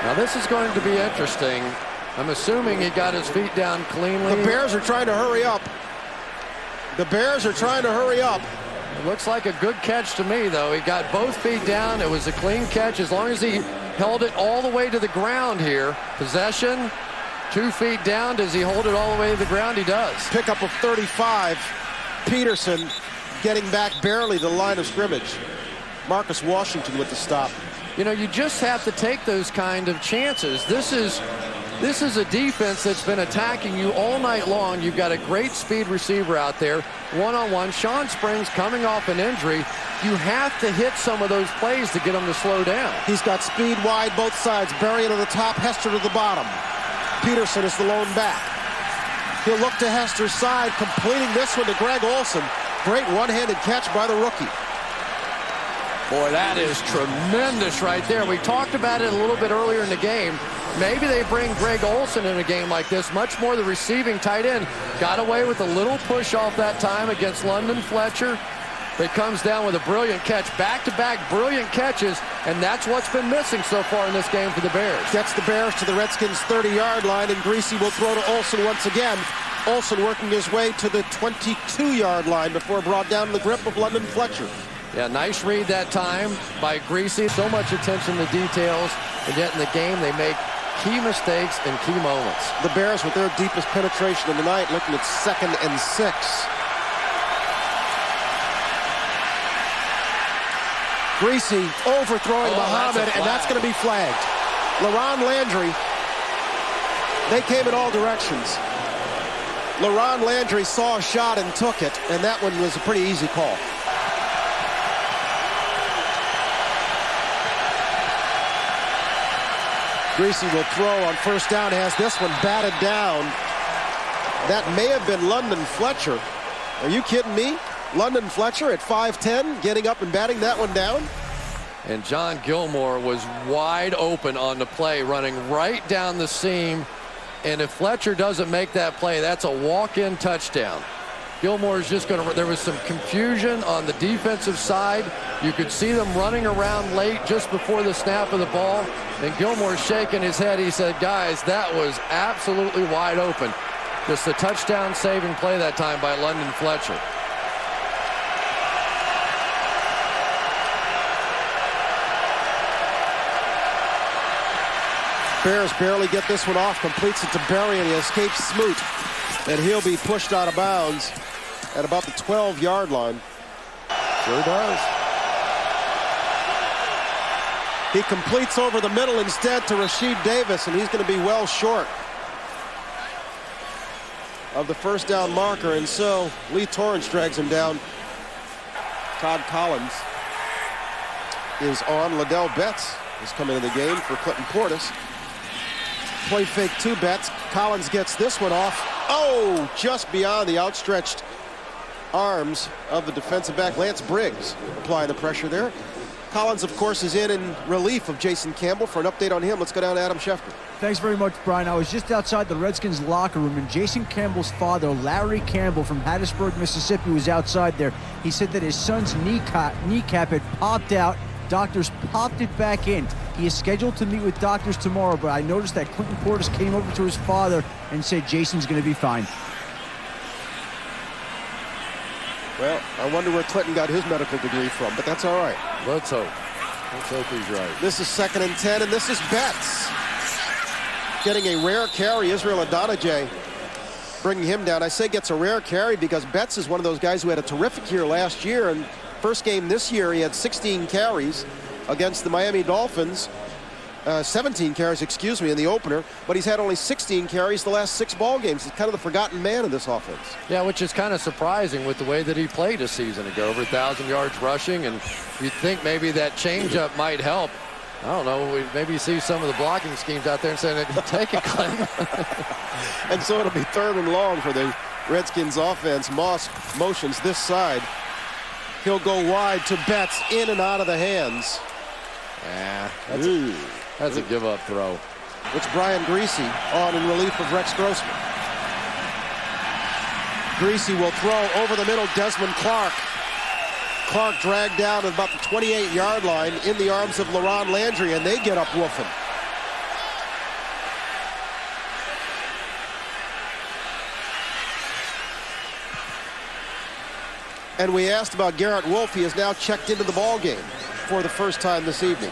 Now this is going to be interesting. I'm assuming he got his feet down cleanly. The Bears are trying to hurry up. The Bears are trying to hurry up. It looks like a good catch to me, though. He got both feet down. It was a clean catch as long as he held it all the way to the ground here. Possession, 2 feet down. Does he hold it all the way to the ground? He does. Pickup of 35. Peterson getting back barely to the line of scrimmage. Marcus Washington with the stop. You know, you just have to take those kind of chances. This is a defense that's been attacking you all night long. You've got a great speed receiver out there, one-on-one. Sean Springs coming off an injury. You have to hit some of those plays to get him to slow down. He's got speed wide both sides. Berrien to the top, Hester to the bottom. Peterson is the lone back. He'll look to Hester's side, completing this one to Greg Olsen. Great one-handed catch by the rookie. Boy, that is tremendous right there. We talked about it a little bit earlier in the game. Maybe they bring Greg Olsen in a game like this, much more the receiving tight end. Got away with a little push off that time against London Fletcher. It comes down with a brilliant catch. Back-to-back brilliant catches, and that's what's been missing so far in this game for the Bears. Gets the Bears to the Redskins' 30-yard line, and Greasy will throw to Olsen once again. Olsen working his way to the 22-yard line before brought down in the grip of London Fletcher. Yeah, nice read that time by Greasy. So much attention to details, and yet in the game they make key mistakes and key moments. The Bears with their deepest penetration of the night, looking at 2nd and 6. Greasy overthrowing Muhammad, and that's going to be flagged. LaRon Landry, they came in all directions. LaRon Landry saw a shot and took it, and that one was a pretty easy call. Greasy will throw on first down, has this one batted down. That may have been London Fletcher. Are you kidding me? London Fletcher at 5'10", getting up and batting that one down. And John Gilmore was wide open on the play, running right down the seam. And if Fletcher doesn't make that play, that's a walk-in touchdown. Gilmore is just going to, there was some confusion on the defensive side. You could see them running around late just before the snap of the ball. And Gilmore's shaking his head. He said, guys, that was absolutely wide open. Just a touchdown saving play that time by London Fletcher. Bears barely get this one off, completes it to Berrien. He escapes Smoot, and he'll be pushed out of bounds at about the 12-yard line. Sure does. He completes over the middle instead to Rasheed Davis, and he's going to be well short of the first down marker, and so Lee Torrance drags him down. Todd Collins is on. Liddell Betts is coming in the game for Clinton Portis. Play fake to Betts. Collins gets this one off. Oh, just beyond the outstretched arms of the defensive back, Lance Briggs, applying the pressure there. Collins, of course, is in relief of Jason Campbell. For an update on him, let's go down to Adam Schefter. Thanks very much, Brian. I was just outside the Redskins locker room, and Jason Campbell's father, Larry Campbell from Hattiesburg, Mississippi, was outside there. He said that his son's kneecap had popped out. Doctors popped it back in. He is scheduled to meet with doctors tomorrow, but I noticed that Clinton Portis came over to his father and said Jason's going to be fine. Well, I wonder where Clinton got his medical degree from, but that's all right. Let's hope. Let's hope he's right. This is 2nd and 10, and this is Betts getting a rare carry. Israel Adonijah bringing him down. I say gets a rare carry because Betts is one of those guys who had a terrific year last year, and first game this year he had 16 carries against the Miami Dolphins. 17 carries, excuse me, in the opener, but he's had only 16 carries the last 6 ball games. He's kind of the forgotten man in this offense. Yeah, which is kind of surprising with the way that he played a season ago, over 1,000 yards rushing, and you'd think maybe that changeup might help. I don't know, maybe you see some of the blocking schemes out there and saying, take it, Clem. And so it'll be 3rd and long for the Redskins offense. Moss motions this side. He'll go wide to Betts, in and out of the hands. Yeah, that's a give-up throw. It's Brian Greasy on in relief of Rex Grossman. Greasy will throw over the middle. Desmond Clark. Clark dragged down at about the 28-yard line in the arms of LaRon Landry, and they get up woofing. And we asked about Garrett Wolfe. He has now checked into the ball game for the first time this evening.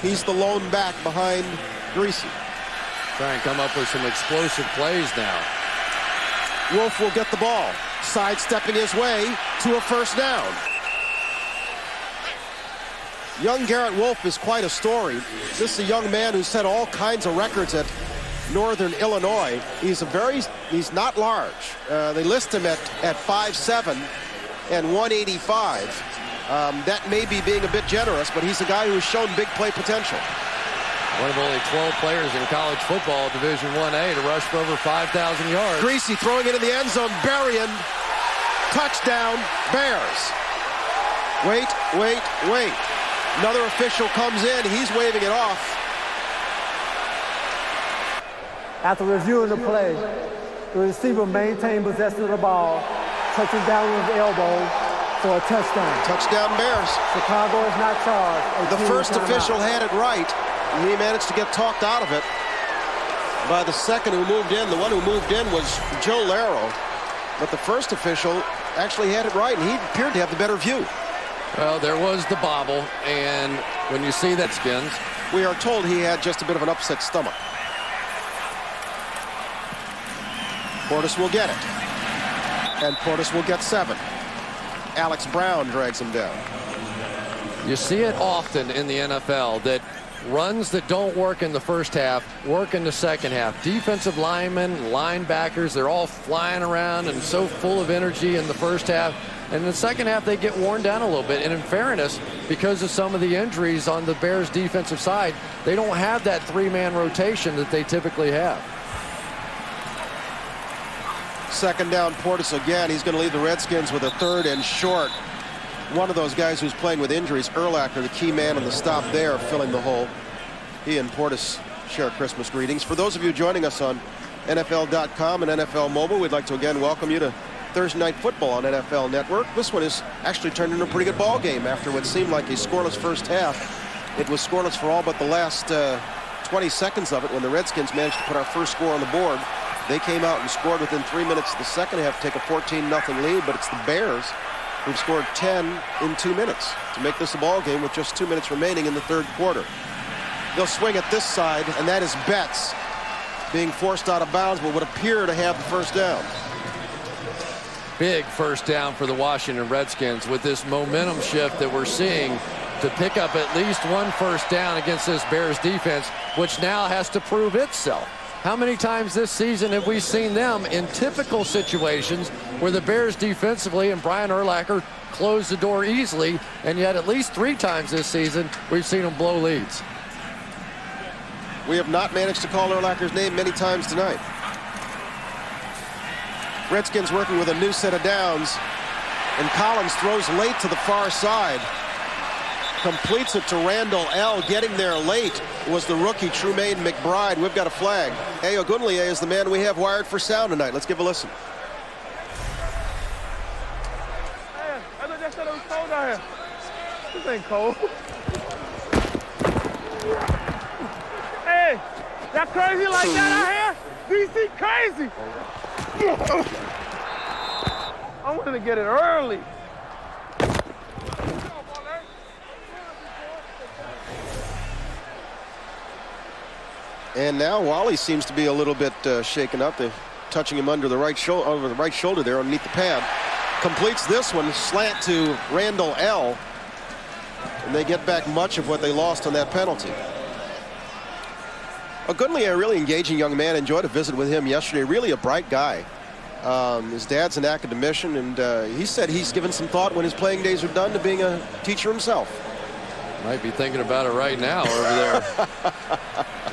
He's the lone back behind Greasy. Try and come up with some explosive plays now. Wolfe will get the ball, sidestepping his way to a first down. Young Garrett Wolfe is quite a story. This is a young man who set all kinds of records at Northern Illinois. He's not large. They list him at 5'7" and 185. That may be being a bit generous, but he's a guy who has shown big play potential. One of only 12 players in college football, Division 1A, to rush for over 5,000 yards. Greasy throwing it in the end zone, burying. Touchdown, Bears. Wait. Another official comes in. He's waving it off. After reviewing the play, the receiver maintained possession of the ball, touching down with his elbow for a touchdown. Touchdown, Bears. Chicago is not charged. The first official had it right. He managed to get talked out of it by the second who moved in. The one who moved in was Joe Laro. But the first official actually had it right, and he appeared to have the better view. Well, there was the bobble, and when you see that skins, we are told he had just a bit of an upset stomach. Portis will get it. And Portis will get 7. Alex Brown drags him down. You see it often in the NFL that runs that don't work in the first half work in the second half. Defensive linemen, linebackers, they're all flying around and so full of energy in the first half. And in the second half, they get worn down a little bit. And in fairness, because of some of the injuries on the Bears' defensive side, they don't have that 3-man rotation that they typically have. Second down, Portis again. He's going to lead the Redskins with a 3rd and short. One of those guys who's playing with injuries, Urlacher, the key man on the stop there, filling the hole. He and Portis share Christmas greetings. For those of you joining us on NFL.com and NFL Mobile, we'd like to again welcome you to Thursday Night Football on NFL Network. This one has actually turned into a pretty good ball game after what seemed like a scoreless first half. It was scoreless for all but the last 20 seconds of it when the Redskins managed to put our first score on the board. They came out and scored within 3 minutes of the second half to take a 14-0 lead, but it's the Bears who've scored 10 in 2 minutes to make this a ball game with just 2 minutes remaining in the third quarter. They'll swing at this side, and that is Betts being forced out of bounds, but would appear to have the first down. Big first down for the Washington Redskins with this momentum shift that we're seeing to pick up at least one first down against this Bears defense, which now has to prove itself. How many times this season have we seen them in typical situations where the Bears defensively and Brian Urlacher close the door easily, and yet at least 3 times this season we've seen them blow leads. We have not managed to call Urlacher's name many times tonight. Redskins working with a new set of downs, and Collins throws late to the far side. Completes it to Randall L. Getting there late was the rookie Trumaine McBride. We've got a flag. Hey, Ogunleye is the man we have wired for sound tonight. Let's give a listen. Hey, I thought that said it was cold out here. This ain't cold. Hey, that crazy like that out here? DC crazy. I wanted to get it early. And now Wally seems to be a little bit shaken up. They're touching him under the right shoulder, over the right shoulder there underneath the pad. Completes this one, slant to Randall L. And they get back much of what they lost on that penalty. Goodley, a really engaging young man. Enjoyed a visit with him yesterday. Really a bright guy. His dad's an academician, and he said he's given some thought when his playing days are done to being a teacher himself. Might be thinking about it right now over there.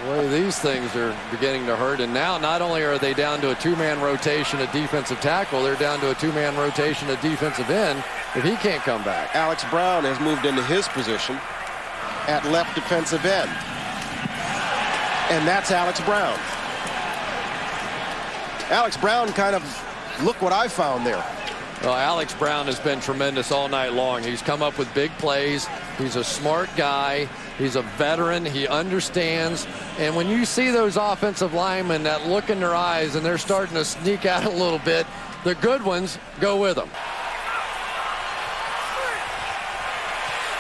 The way these things are beginning to hurt. And now not only are they down to a two-man rotation at defensive tackle, they're down to a two-man rotation at defensive end if he can't come back. Alex Brown has moved into his position at left defensive end. And that's Alex Brown. Alex Brown kind of, look what I found there. Well, Alex Brown has been tremendous all night long. He's come up with big plays. He's a smart guy. He's a veteran. He understands. And when you see those offensive linemen that look in their eyes and they're starting to sneak out a little bit, the good ones go with them.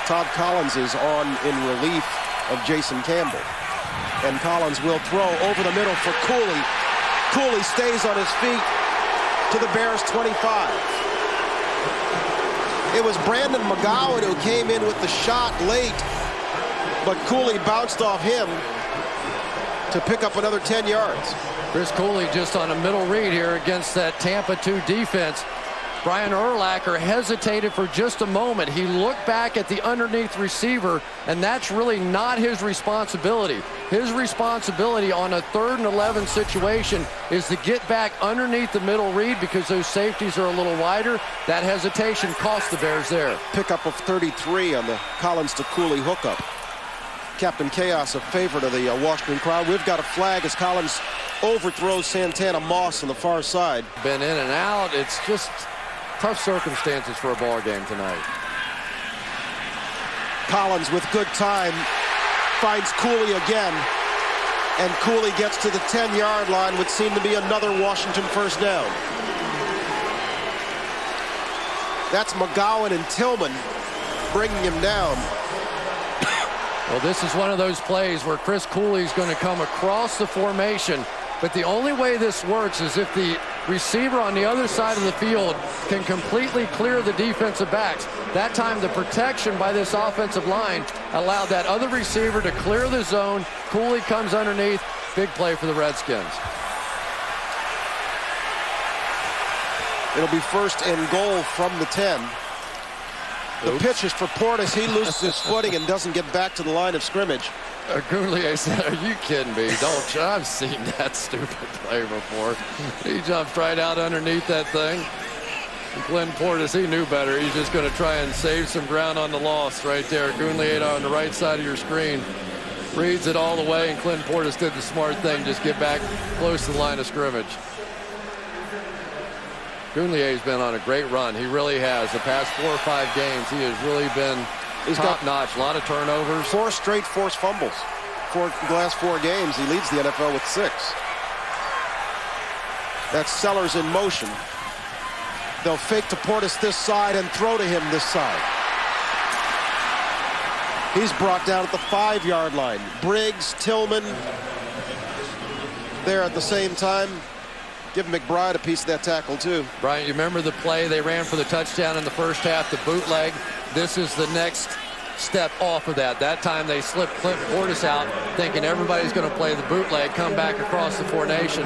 Todd Collins is on in relief of Jason Campbell. And Collins will throw over the middle for Cooley. Cooley stays on his feet to the Bears 25. It was Brandon McGowan who came in with the shot late, but Cooley bounced off him to pick up another 10 yards. Chris Cooley just on a middle read here against that Tampa 2 defense. Brian Urlacher hesitated for just a moment. He looked back at the underneath receiver, and that's really not his responsibility. His responsibility on a 3rd and 11 situation is to get back underneath the middle read because those safeties are a little wider. That hesitation cost the Bears there. Pickup of 33 on the Collins to Cooley hookup. Captain Chaos, a favorite of the Washington crowd. We've got a flag as Collins overthrows Santana Moss on the far side. Been in and out. It's just tough circumstances for a ball game tonight. Collins with good time finds Cooley again, and Cooley gets to the 10-yard line, would seem to be another Washington first down. That's McGowan and Tillman bringing him down. Well, this is one of those plays where Chris Cooley's going to come across the formation, but the only way this works is if the receiver on the other side of the field can completely clear the defensive backs. That time the protection by this offensive line allowed that other receiver to clear the zone. Cooley comes underneath. Big play for the Redskins. It'll be first and goal from the 10. The pitch is for Portis. He loses his footing and doesn't get back to the line of scrimmage. Gourlier said, "Are you kidding me? Don't you? I've seen that stupid play before." He jumps right out underneath that thing. And Glenn Portis, he knew better. He's just going to try and save some ground on the loss right there. Gourlier on the right side of your screen reads it all the way, and Glenn Portis did the smart thing, just get back close to the line of scrimmage. Gourlier's been on a great run. He really has. The past 4 or 5 games, he has really been top-notch. A lot of turnovers. 4 straight forced fumbles. For the last 4 games, he leads the NFL with 6. That's Sellers in motion. They'll fake to Portis this side and throw to him this side. He's brought down at the 5-yard line. Briggs, Tillman, there at the same time. Give McBride a piece of that tackle, too. Brian, you remember the play they ran for the touchdown in the first half, the bootleg? This is the next step off of that. That time they slipped Clint Portis out, thinking everybody's going to play the bootleg, come back across the formation.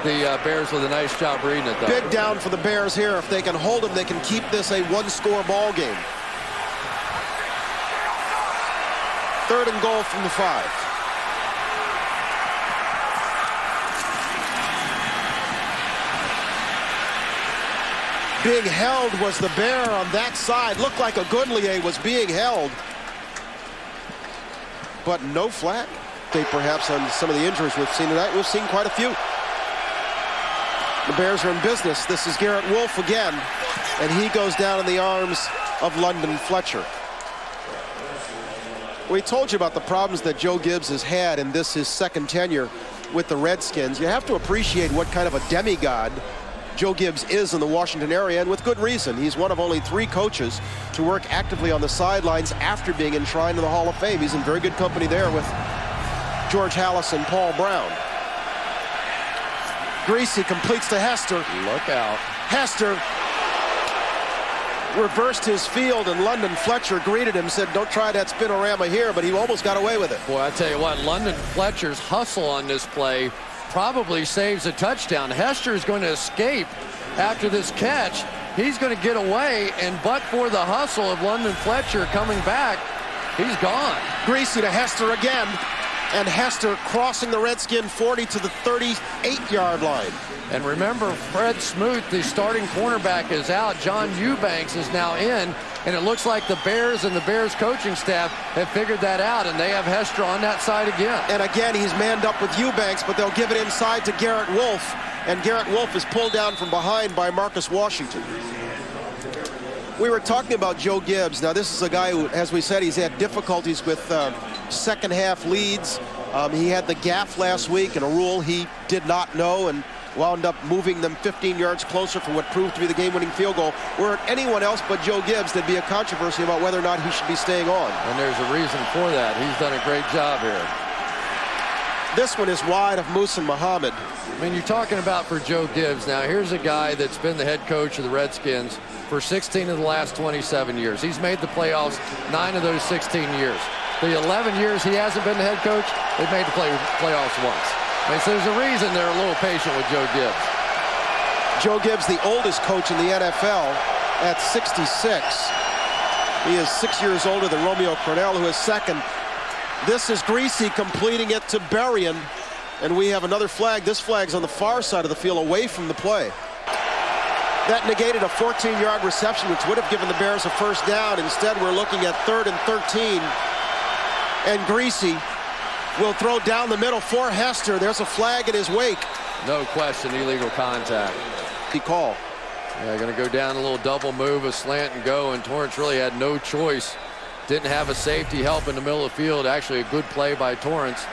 The Bears with a nice job reading it, though. Big down for the Bears here. If they can hold him, they can keep this a 1-score ball game. 3rd and goal from the 5. Being held was the Bear on that side. Looked like a Goodlier was being held. But no flag. Perhaps on some of the injuries we've seen tonight. We've seen quite a few. The Bears are in business. This is Garrett Wolf again. And he goes down in the arms of London Fletcher. We told you about the problems that Joe Gibbs has had in this, his second tenure with the Redskins. You have to appreciate what kind of a demigod Joe Gibbs is in the Washington area, and with good reason. He's one of only 3 coaches to work actively on the sidelines after being enshrined in the Hall of Fame. He's in very good company there with George Halas and Paul Brown. Greasy completes to Hester. Look out. Hester reversed his field, and London Fletcher greeted him, said, "Don't try that spinorama here," but he almost got away with it. Boy, I tell you what, London Fletcher's hustle on this play probably saves a touchdown. Hester is going to escape after this catch. He's going to get away, and but for the hustle of London Fletcher coming back, he's gone. Greasy to Hester again, and Hester crossing the Redskin 40 to the 38-yard line. And remember, Fred Smoot, the starting cornerback, is out. John Eubanks is now in, and it looks like the Bears and the Bears coaching staff have figured that out, and they have Hester on that side again. And again, he's manned up with Eubanks, but they'll give it inside to Garrett Wolf, and Garrett Wolf is pulled down from behind by Marcus Washington. We were talking about Joe Gibbs. Now, this is a guy who, as we said, he's had difficulties with second half leads. He had the gaff last week, and a rule he did not know, and wound up moving them 15 yards closer for what proved to be the game-winning field goal. Were it anyone else but Joe Gibbs, there'd be a controversy about whether or not he should be staying on. And there's a reason for that. He's done a great job here. This one is wide of Musa Muhammad. I mean, you're talking about for Joe Gibbs. Now, here's a guy that's been the head coach of the Redskins for 16 of the last 27 years. He's made the playoffs 9 of those 16 years. The 11 years he hasn't been the head coach, they've made the playoffs once. And so there's a reason they're a little patient with Joe Gibbs. Joe Gibbs, the oldest coach in the NFL at 66. He is 6 years older than Romeo Cornell, who is second. This is Greasy completing it to Berrien, and we have another flag. This flag's on the far side of the field, away from the play. That negated a 14-yard reception, which would have given the Bears a first down. Instead, we're looking at 3rd and 13. And Greasy will throw down the middle for Hester. There's a flag in his wake. No question, illegal contact. He call. Yeah, going to go down a little double move, a slant and go, and Torrance really had no choice. Didn't have a safety help in the middle of the field. Actually, a good play by Torrance.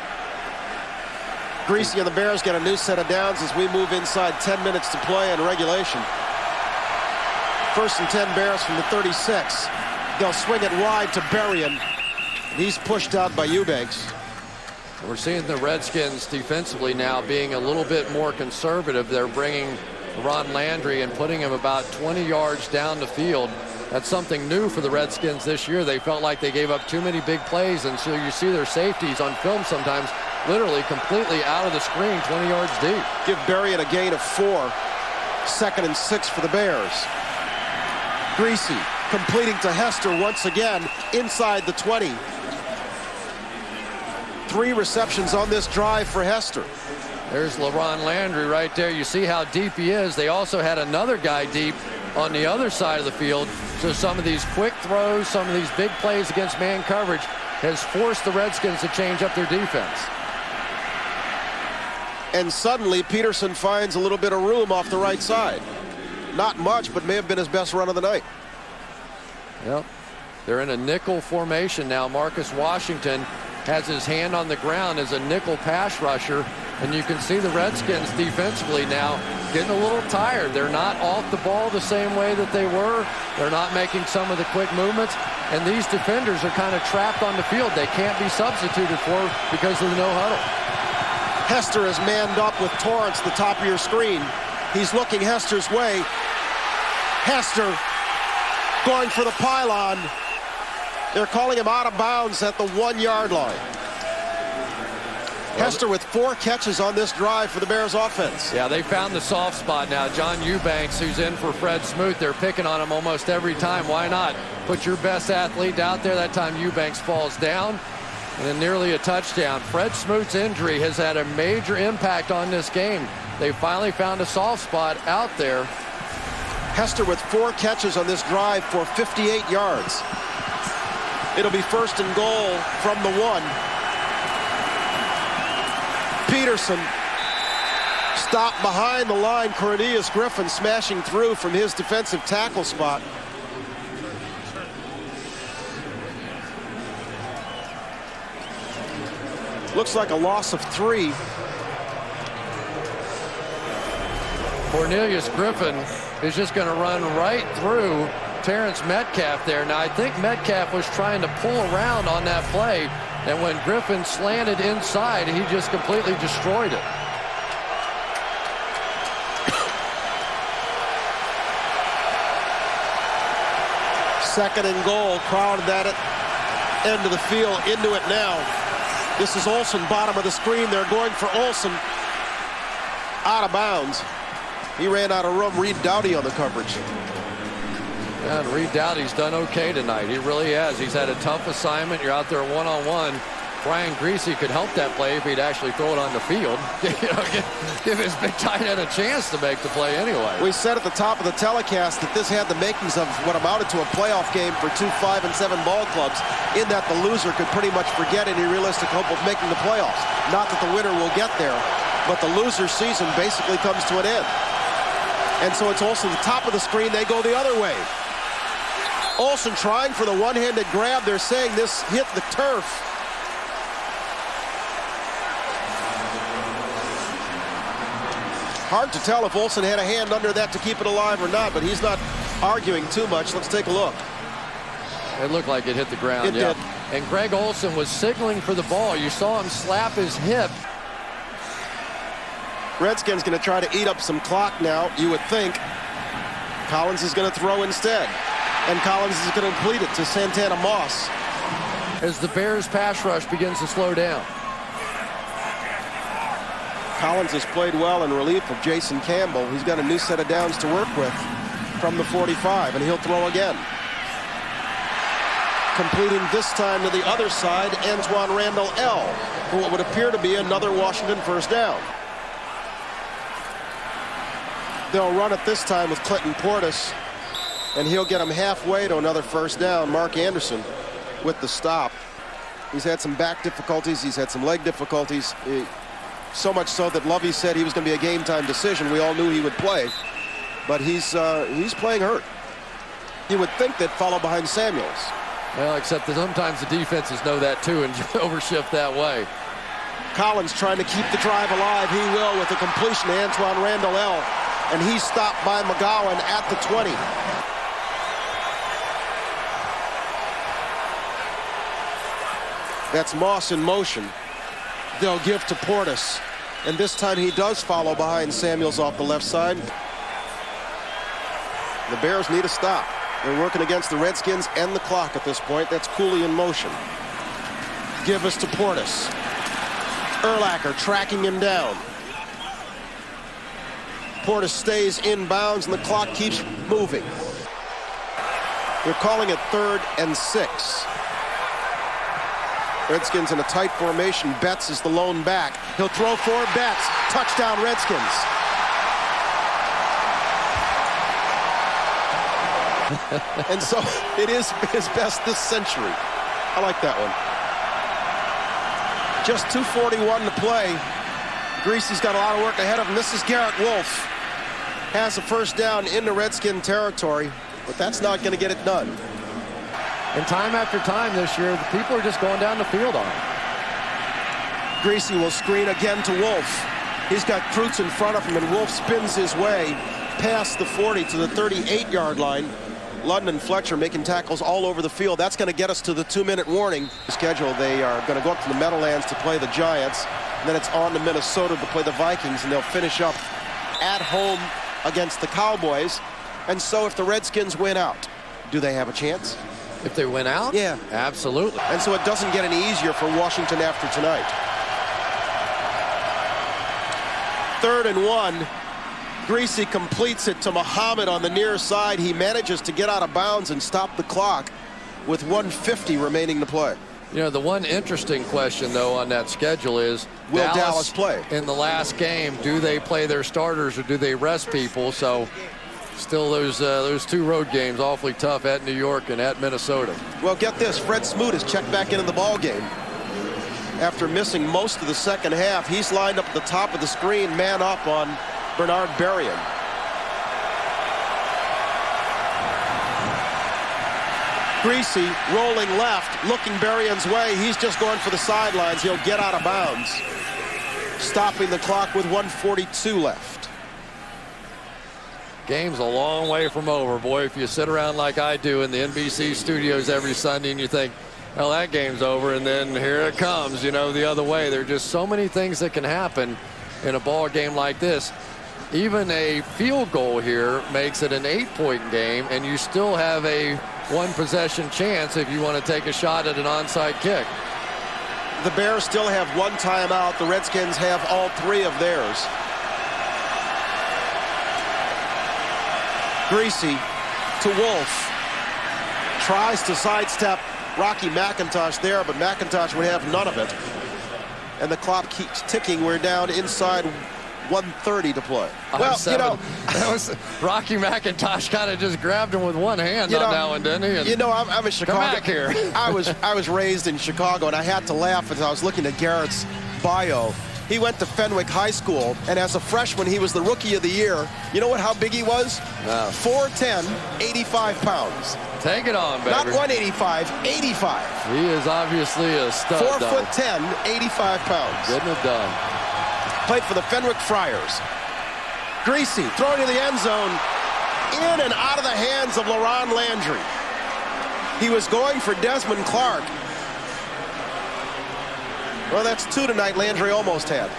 Greasy and the Bears get a new set of downs as we move inside 10 minutes to play in regulation. 1st and 10 Bears from the 36. They'll swing it wide to Berrien. He's pushed out by Eubanks. We're seeing the Redskins defensively now being a little bit more conservative. They're bringing Ron Landry and putting him about 20 yards down the field. That's something new for the Redskins this year. They felt like they gave up too many big plays, and so you see their safeties on film sometimes literally completely out of the screen 20 yards deep. Give Berrien a gain of 4. 2nd and 6 for the Bears. Greasy completing to Hester once again inside the 20. 3 receptions on this drive for Hester. There's LaRon Landry right there. You see how deep he is. They also had another guy deep on the other side of the field. So some of these quick throws, some of these big plays against man coverage has forced the Redskins to change up their defense. And suddenly Peterson finds a little bit of room off the right side. Not much, but may have been his best run of the night. Yep. They're in a nickel formation now. Marcus Washington has his hand on the ground as a nickel pass rusher. And you can see the Redskins defensively now getting a little tired. They're not off the ball the same way that they were. They're not making some of the quick movements. And these defenders are kind of trapped on the field. They can't be substituted for because of the no huddle. Hester is manned up with Torrance, the top of your screen. He's looking Hester's way. Hester going for the pylon. They're calling him out of bounds at the 1-yard line. Hester with 4 catches on this drive for the Bears offense. Yeah, they found the soft spot now. John Eubanks, who's in for Fred Smoot, they're picking on him almost every time. Why not? Put your best athlete out there. That time Eubanks falls down. And then nearly a touchdown. Fred Smoot's injury has had a major impact on this game. They finally found a soft spot out there. Hester with 4 catches on this drive for 58 yards. It'll be 1st and goal from the 1. Peterson stopped behind the line. Cornelius Griffin smashing through from his defensive tackle spot. Looks like a loss of 3. Cornelius Griffin is just going to run right through Terrence Metcalf there. Now, I think Metcalf was trying to pull around on that play, and when Griffin slanted inside, he just completely destroyed it. 2nd and goal. Crowded at it. End of the field. Into it now. This is Olsen, bottom of the screen. They're going for Olsen. Out of bounds. He ran out of room. Reed Doughty on the coverage. And Reed Doughty's done okay tonight. He really has. He's had a tough assignment. You're out there one-on-one. Brian Greasy could help that play if he'd actually throw it on the field. Give his big tight end a chance to make the play anyway. We said at the top of the telecast that this had the makings of what amounted to a playoff game for 2 5 and 7 ball clubs, in that the loser could pretty much forget any realistic hope of making the playoffs. Not that the winner will get there, but the loser's season basically comes to an end. And so it's also the top of the screen. They go the other way. Olsen trying for the one-handed grab. They're saying this hit the turf. Hard to tell if Olsen had a hand under that to keep it alive or not, but he's not arguing too much. Let's take a look. It looked like it hit the ground. It did. And Greg Olsen was signaling for the ball. You saw him slap his hip. Redskins going to try to eat up some clock now, you would think. Collins is going to throw instead. And Collins is going to complete it to Santana Moss. As the Bears pass rush begins to slow down. Collins has played well in relief of Jason Campbell. He's got a new set of downs to work with from the 45, and he'll throw again. Completing this time to the other side, Antoine Randall L. for what would appear to be another Washington first down. They'll run it this time with Clinton Portis, and he'll get him halfway to another first down. Mark Anderson with the stop. He's had some back difficulties. He's had some leg difficulties. So much so that Lovey said he was going to be a game-time decision. We all knew he would play, but he's playing hurt. You would think they'd follow behind Samuels. Well, except that sometimes the defenses know that too and overshift that way. Collins trying to keep the drive alive. He will with a completion to Antoine Randall L. And he's stopped by McGowan at the 20. That's Moss in motion. They'll give to Portis. And this time he does follow behind Samuels off the left side. The Bears need a stop. They're working against the Redskins and the clock at this point. That's Cooley in motion. Give us to Portis. Urlacher tracking him down. Portis stays inbounds and the clock keeps moving. They're calling it 3rd and 6. Redskins in a tight formation. Betts is the lone back. He'll throw for Betts. Touchdown Redskins. And so it is his best this century. I like that one. Just 2:41 to play. Greasy's got a lot of work ahead of him. This is Garrett Wolfe. Has a first down into Redskin territory, but that's not going to get it done. And time after time this year, the people are just going down the field on him. Greasy will screen again to Wolfe. He's got Kreutz in front of him, and Wolfe spins his way past the 40 to the 38-yard line. London Fletcher making tackles all over the field. That's going to get us to the 2-minute warning. Schedule, they are going to go up to the Meadowlands to play the Giants. And then it's on to Minnesota to play the Vikings, and they'll finish up at home against the Cowboys. And so if the Redskins win out, do they have a chance? If they win out? Yeah. Absolutely. And so it doesn't get any easier for Washington after tonight. 3rd and 1. Greasy completes it to Muhammad on the near side. He manages to get out of bounds and stop the clock with 1:50 remaining to play. You know, the one interesting question, though, on that schedule is, will Dallas play? In the last game, do they play their starters or do they rest people? So still those 2 road games awfully tough at New York and at Minnesota. Well, get this. Fred Smoot is checked back into the ball game after missing most of the second half. He's lined up at the top of the screen, man up on Bernard Berrien. Greasy rolling left, looking Berrien's way. He's just going for the sidelines. He'll get out of bounds, stopping the clock with 1:42 left. Game's a long way from over, boy. If you sit around like I do in the NBC studios every Sunday and you think, well, that game's over, and then here it comes, you know, the other way. There are just so many things that can happen in a ball game like this. Even a field goal here makes it an 8-point game, and you still have a one possession chance if you want to take a shot at an onside kick. The Bears still have one timeout. The Redskins have all three of theirs. Greasy to Wolf. Tries to sidestep Rocky McIntosh there, but McIntosh would have none of it. And the clock keeps ticking. We're down inside 1:30 to play. Well, you know, that was Rocky McIntosh kind of just grabbed him with one hand on that one, didn't he? And you know, I'm a Chicago. Come back here. I was raised in Chicago, and I had to laugh as I was looking at Garrett's bio. He went to Fenwick High School, and as a freshman, he was the Rookie of the Year. You know what? How big he was? No. 4'10", 85 pounds. Take it on, baby. Not 185, 85. He is obviously a stud. 4'10", 85 pounds. Getting it done. Played for the Fenwick Friars. Greasy throwing to the end zone, in and out of the hands of LaRon Landry. He was going for Desmond Clark. Well, that's two tonight Landry almost had.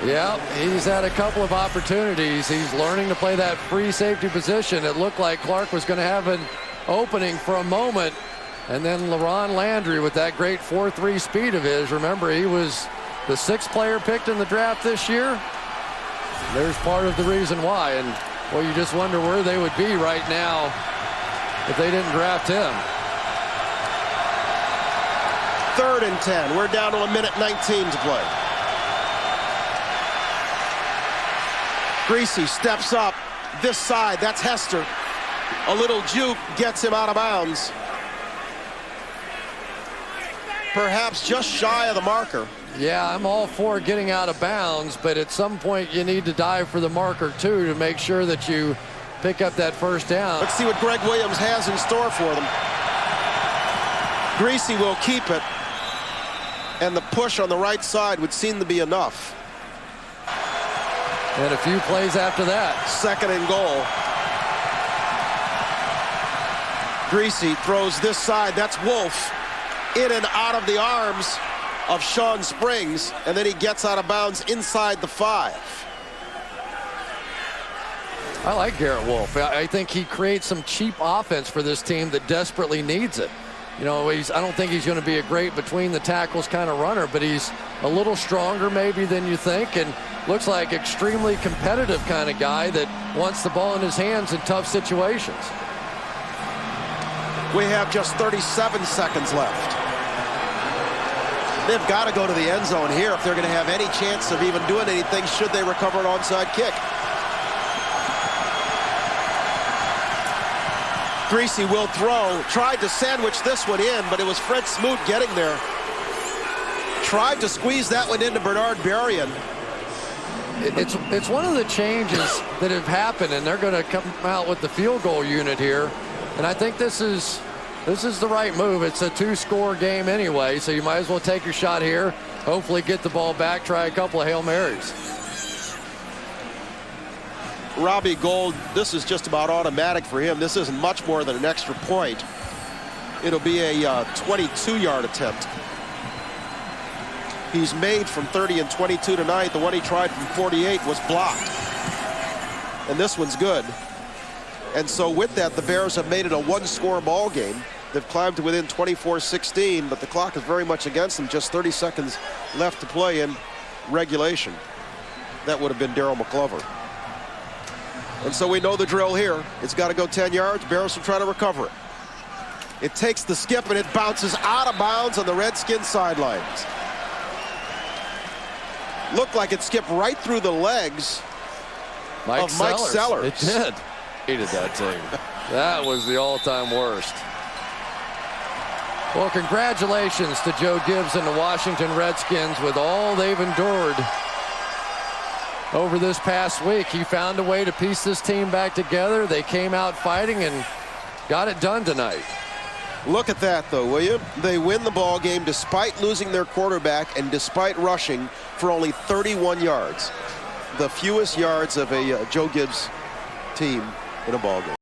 Yeah, he's had a couple of opportunities. He's learning to play that free safety position. It looked like Clark was going to have an opening for a moment. And then LaRon Landry with that great 4.3 speed of his. Remember, he was the 6th player picked in the draft this year. There's part of the reason why. And, well, you just wonder where they would be right now if they didn't draft him. 3rd and 10. We're down to 1:19 to play. Greasy steps up this side. That's Hester. A little juke gets him out of bounds. Perhaps just shy of the marker. Yeah, I'm all for getting out of bounds, but at some point you need to dive for the marker too to make sure that you pick up that first down. Let's see what Greg Williams has in store for them. Greasy will keep it, and the push on the right side would seem to be enough. And a few plays after that. 2nd and goal. Greasy throws this side. That's Wolf. In and out of the arms of Sean Springs, and then he gets out of bounds inside the 5. I like Garrett Wolf. I think he creates some cheap offense for this team that desperately needs it. You know, I don't think he's going to be a great between the tackles kind of runner, but he's a little stronger maybe than you think, and looks like extremely competitive kind of guy that wants the ball in his hands in tough situations. We have just 37 seconds left. They've got to go to the end zone here if they're going to have any chance of even doing anything should they recover an onside kick. Greasy will throw. Tried to sandwich this one in, but it was Fred Smoot getting there. Tried to squeeze that one into Bernard Berrien. It's one of the changes that have happened, and they're going to come out with the field goal unit here. And I think this is the right move. It's a 2-score game anyway, so you might as well take your shot here. Hopefully get the ball back, try a couple of Hail Marys. Robbie Gould, this is just about automatic for him. This isn't much more than an extra point. It'll be a 22-yard attempt. He's made from 30 and 22 tonight. The one he tried from 48 was blocked. And this one's good. And so with that, the Bears have made it a 1-score ball game. They've climbed to within 24-16, but the clock is very much against them. Just 30 seconds left to play in regulation. That would have been Darryl McClover. And so we know the drill here. It's got to go 10 yards. Bears will try to recover it. It takes the skip, and it bounces out of bounds on the Redskins sidelines. Looked like it skipped right through the legs of Mike Sellers. It did. Hated that team. That was the all-time worst. Well, congratulations to Joe Gibbs and the Washington Redskins with all they've endured over this past week. He found a way to piece this team back together. They came out fighting and got it done tonight. Look at that, though, will you? They win the ball game despite losing their quarterback and despite rushing for only 31 yards. The fewest yards of a Joe Gibbs team in a ball game.